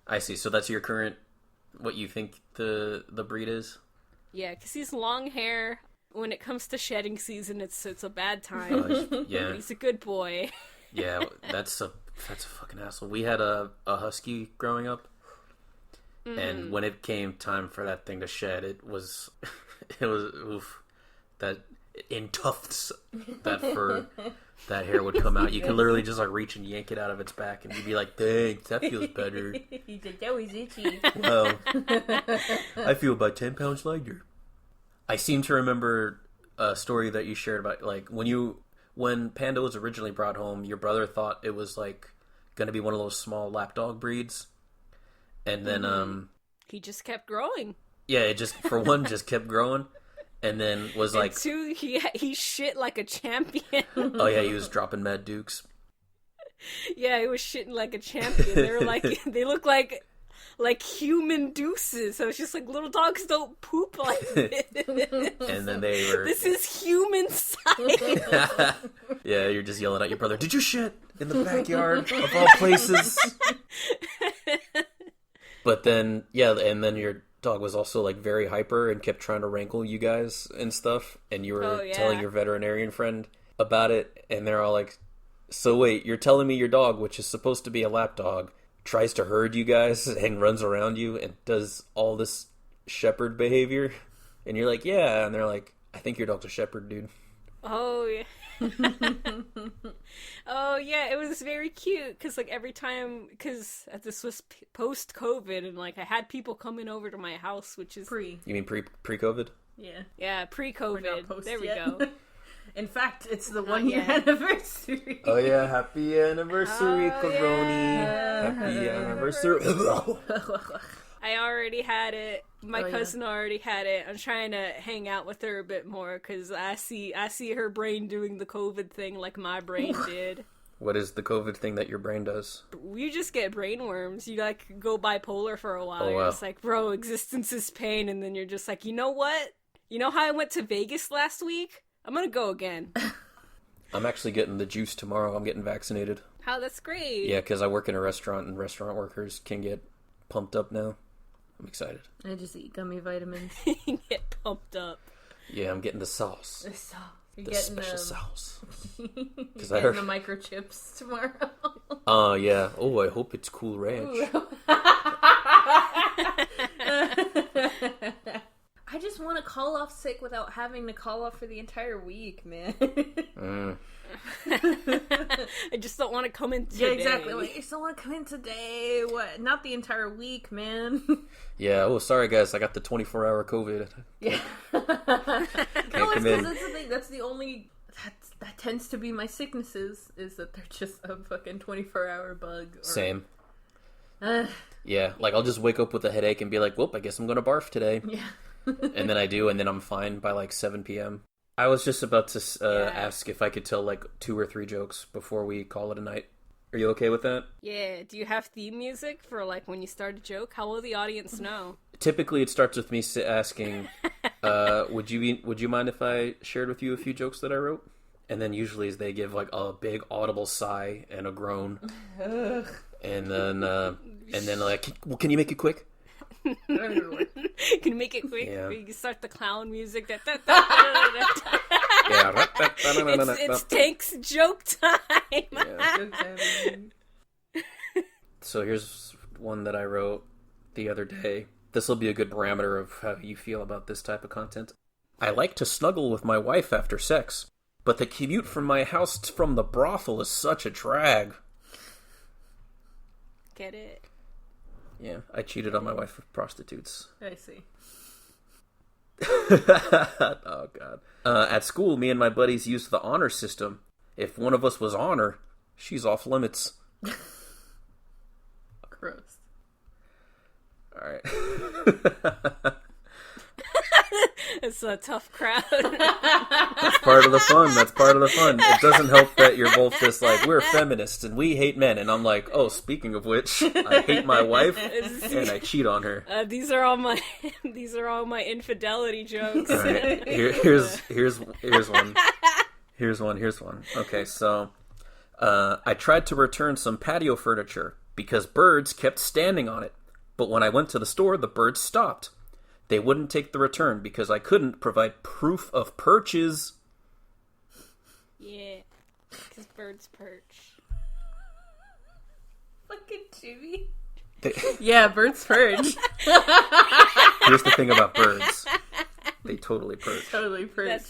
I see. So that's your current, what you think the breed is? Yeah, because he's long hair. When it comes to shedding season, it's a bad time. Yeah, But he's a good boy. yeah. That's a fucking hassle. We had a husky growing up, and when it came time for that thing to shed, it was oof. That in tufts, that fur, that hair would come out. You could literally just like reach and yank it out of its back, and you'd be like, "Thanks, that feels better." He's like, that was itchy. Well, I feel about 10 pounds lighter. I seem to remember a story that you shared about like when Panda was originally brought home, your brother thought it was like going to be one of those small lapdog breeds, and then He just kept growing. yeah, it just for one just kept growing. And then was like, And two, he shit like a champion. oh yeah, he was dropping Mad Dukes. Yeah, he was shitting like a champion. They were like, they look like human deuces. So it's just like, little dogs don't poop like this. And then they were, This is human size. yeah, you're just yelling at your brother, did you shit in the backyard of all places? But then, yeah, and then your dog was also like very hyper and kept trying to wrangle you guys and stuff, and you were Oh, yeah. telling your veterinarian friend about it, and they're all like, so wait, you're telling me your dog, which is supposed to be a lap dog, tries to herd you guys and runs around you and does all this shepherd behavior? And you're like, yeah, and they're like, I think your dog's a shepherd, dude. Oh, yeah. Oh, yeah, it was very cute, because, like, every time, because this was post-COVID, and, like, I had people coming over to my house, which is... Pre. You mean pre-COVID? Yeah. Yeah, We're not pre-COVID. post There we yet. go. In fact, it's the 1 year yet. anniversary. Oh yeah, happy anniversary, Oh, Coroni. yeah. Happy anniversary. I already had it. My Oh, yeah. cousin already had it. I'm trying to hang out with her a bit more, because I see her brain doing the COVID thing like my brain did. What is the COVID thing that your brain does? You just get brain worms. You, like, go bipolar for a while. Oh, You're wow. just like, bro, existence is pain. And then you're just like, you know what? You know how I went to Vegas last week? I'm gonna go again. I'm actually getting the juice tomorrow. I'm getting vaccinated. How? That's great. Yeah, because I work in a restaurant, and restaurant workers can get pumped up now. I'm excited. I just eat gummy vitamins. Get pumped up. Yeah, I'm getting the sauce. So, you're The getting special sauce. You're 'Cause getting I heard- the microchips tomorrow. Oh, yeah. Oh, I hope it's Cool Ranch. I just want to call off sick without having to call off for the entire week, man. I just don't want to come in today. Yeah, exactly. Like, I just don't want to come in today. What? Not the entire week, man. Yeah, oh, sorry, guys. I got the 24-hour COVID. Yeah. Can't No, it's come because in. that's the thing. That's the only. That tends to be my sicknesses. Is that they're just a fucking 24-hour bug. Or, Same. Uh, Yeah, like I'll just wake up with a headache and be like, whoop, I guess I'm gonna barf today. yeah. And then I do, and then I'm fine by like 7 p.m. I was just about to ask if I could tell like 2 or 3 jokes before we call it a night. Are you okay with that? Yeah, do you have theme music for, like, when you start a joke? How will the audience know? Typically, it starts with me asking, would you mind if I shared with you a few jokes that I wrote? And then usually they give, like, a big audible sigh and a groan. and then like, well, can you make it quick? Can you make it quick? Yeah. You can start the clown music. Yeah. It's Tank's joke time. Yeah. So here's one that I wrote the other day. This will be a good parameter of how you feel about this type of content. I like to snuggle with my wife after sex, but the commute from my house from the brothel is such a drag. Get it? Yeah, I cheated on my wife with prostitutes. I see. Oh, God. At school, me and my buddies used the honor system. If one of us was honor, she's off limits. Gross. All right. It's a tough crowd. That's part of the fun. That's part of the fun. It doesn't help that you're both just like, we're feminists and we hate men. And I'm like, oh, speaking of which, I hate my wife and I cheat on her. These are all my infidelity jokes. All right. Here's one. Here's one. Okay, so I tried to return some patio furniture because birds kept standing on it. But when I went to the store, the birds stopped. They wouldn't take the return because I couldn't provide proof of purchase. Yeah, because birds perch. Fucking Jimmy. They, Yeah, birds perch. here's the thing about birds. They totally perch. Totally perch.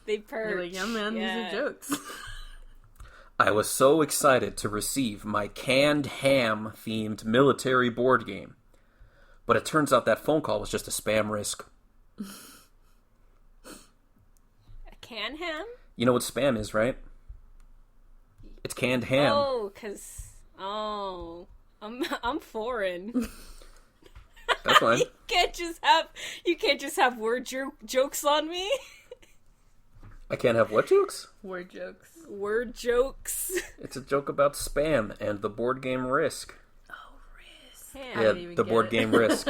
They perch. You're like, yeah, man, these are jokes. I was so excited to receive my canned ham-themed military board game. But it turns out that phone call was just a spam risk. A canned ham? You know what spam is, right? It's canned ham. I'm foreign. That's fine. You can't just have word jokes on me. I can't have what jokes? Word jokes. Word jokes. It's a joke about spam and the board game Risk. Ham. Yeah, the board game Risk.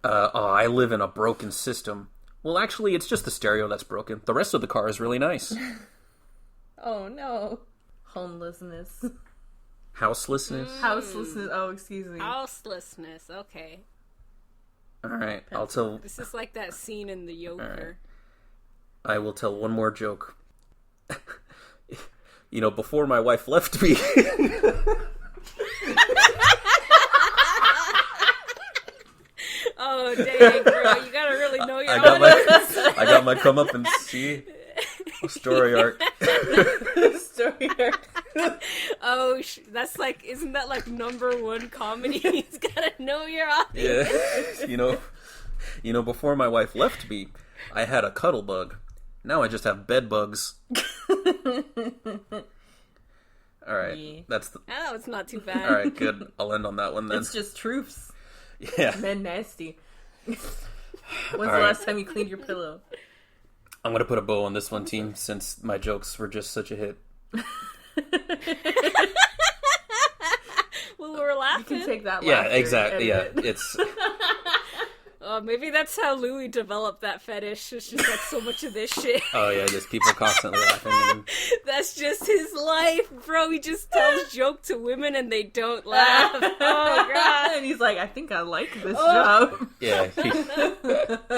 I live in a broken system. Well, actually, it's just the stereo that's broken. The rest of the car is really nice. Oh, no. Homelessness. Houselessness? Houselessness. Oh, excuse me. Houselessness. Okay. All right, I'll tell... This is like that scene in The Joker. I will tell one more joke. You know, before my wife left me... Oh, dang, bro. You gotta really know your audience. I got my come up and see story arc. Story arc. Oh, that's like, isn't that like #1 comedy? He's gotta know your audience. Yeah. You know, before my wife left me, I had a cuddle bug. Now I just have bed bugs. All right, Yeah. that's the... Oh, it's not too bad. All right, good. I'll end on that one then. It's just truths. Yeah. Men nasty. When's the right. last time you cleaned your pillow? I'm gonna put a bow on this one, team, since my jokes were just such a hit. Well, we were laughing. You can take that. Yeah, exactly. Yeah, it's... Maybe that's how Louis developed that fetish. It's just like so much of this shit. Oh yeah, just people constantly laughing at him. That's just his life, bro. He just tells joke to women and they don't laugh. Oh god. And he's like, I think I like this job. Yeah.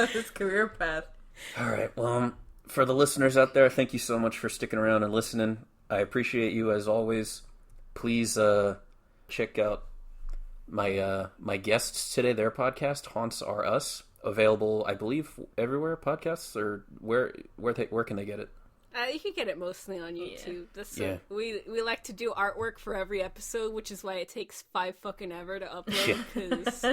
His career path. All right. Well, for the listeners out there, thank you so much for sticking around and listening. I appreciate you as always. Please check out my guests today. Their podcast, Haunts Are Us, available, I believe, everywhere podcasts, or where can they get it? You can get it mostly on YouTube. Yeah. We like to do artwork for every episode, which is why it takes 5 fucking ever to upload. Because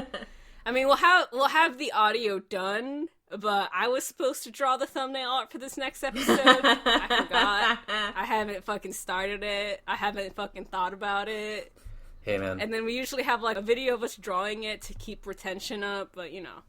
I mean, we'll have the audio done, but I was supposed to draw the thumbnail art for this next episode. I forgot. I haven't fucking started it. I haven't fucking thought about it. Hey, man. And then we usually have like a video of us drawing it to keep retention up, but you know,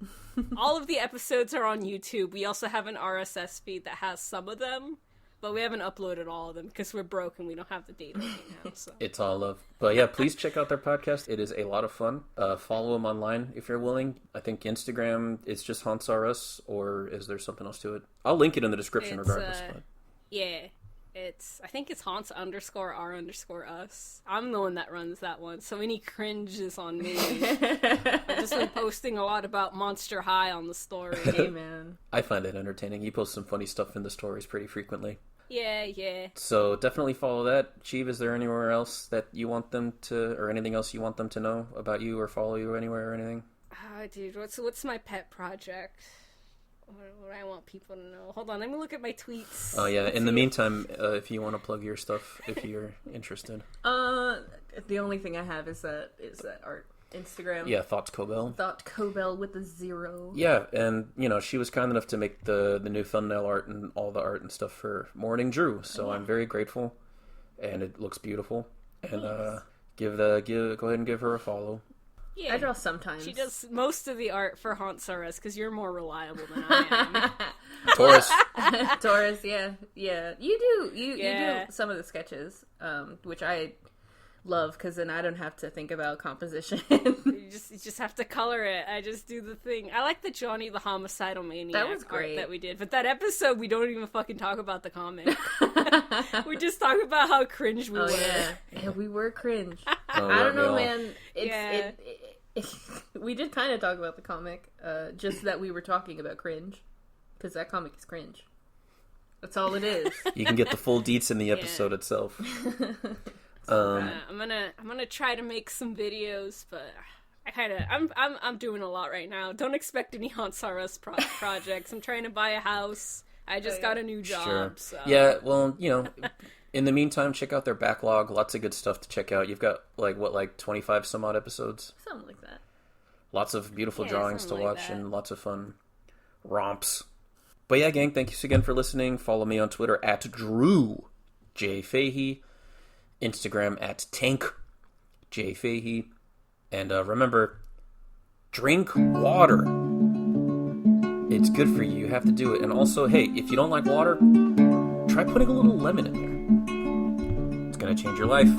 all of the episodes are on YouTube. We also have an RSS feed that has some of them, but we haven't uploaded all of them because we're broke and we don't have the data right now. So. It's all love. But yeah, please check out their podcast. It is a lot of fun. Follow them online if you're willing. I think Instagram, it's just Haunts R Us, or is there something else to it? I'll link it in the description regardless. But. Yeah. I think it's Haunts_R_us. I'm the one that runs that one, so any cringe is on me. I've just been posting a lot about Monster High on the story. Hey, man. I find it entertaining. You post some funny stuff in the stories pretty frequently. Yeah. So definitely follow that. Cheeb, is there anywhere else that you want them to, or anything else you want them to know about you or follow you anywhere or anything? Dude, what's my pet project? What do I want people to know? Hold on, let me look at my tweets. Oh yeah. In the meantime, if you want to plug your stuff, if you're interested. The only thing I have is that art Instagram. Yeah, Thoughts Cobell. Thought Cobell with a 0. Yeah, and she was kind enough to make the new thumbnail art and all the art and stuff for Morning Drew. So I'm very grateful, and it looks beautiful. And go ahead and give her a follow. Yeah, I draw sometimes. She does most of the art for Haunts R Us because you're more reliable than I am. Taurus, yeah. You do some of the sketches, which I love because then I don't have to think about composition. you just have to color it. I just do the thing. I like the Johnny the Homicidal Maniac that was great. art that we did, but that episode we don't even fucking talk about the comic. We just talk about how cringe we were. Yeah, we were cringe. Oh, I don't know, all. man. We did kind of talk about the comic, just that we were talking about cringe, because that comic is cringe. That's all it is. You can get the full deets in the episode itself. I'm gonna try to make some videos, but I'm doing a lot right now. Don't expect any Haunts R Us projects. I'm trying to buy a house. I just got a new job. Sure. So. Yeah, well, in the meantime, check out their backlog. Lots of good stuff to check out. You've got 25 some odd episodes? Something like that. Lots of beautiful drawings to watch that. and lots of fun romps. But yeah, gang, thanks again for listening. Follow me on Twitter at Drew J. Fahey. Instagram at Tank J. Fahey. And remember, drink water. It's good for you. You have to do it. And also, hey, if you don't like water, try putting a little lemon in there. It's going to change your life.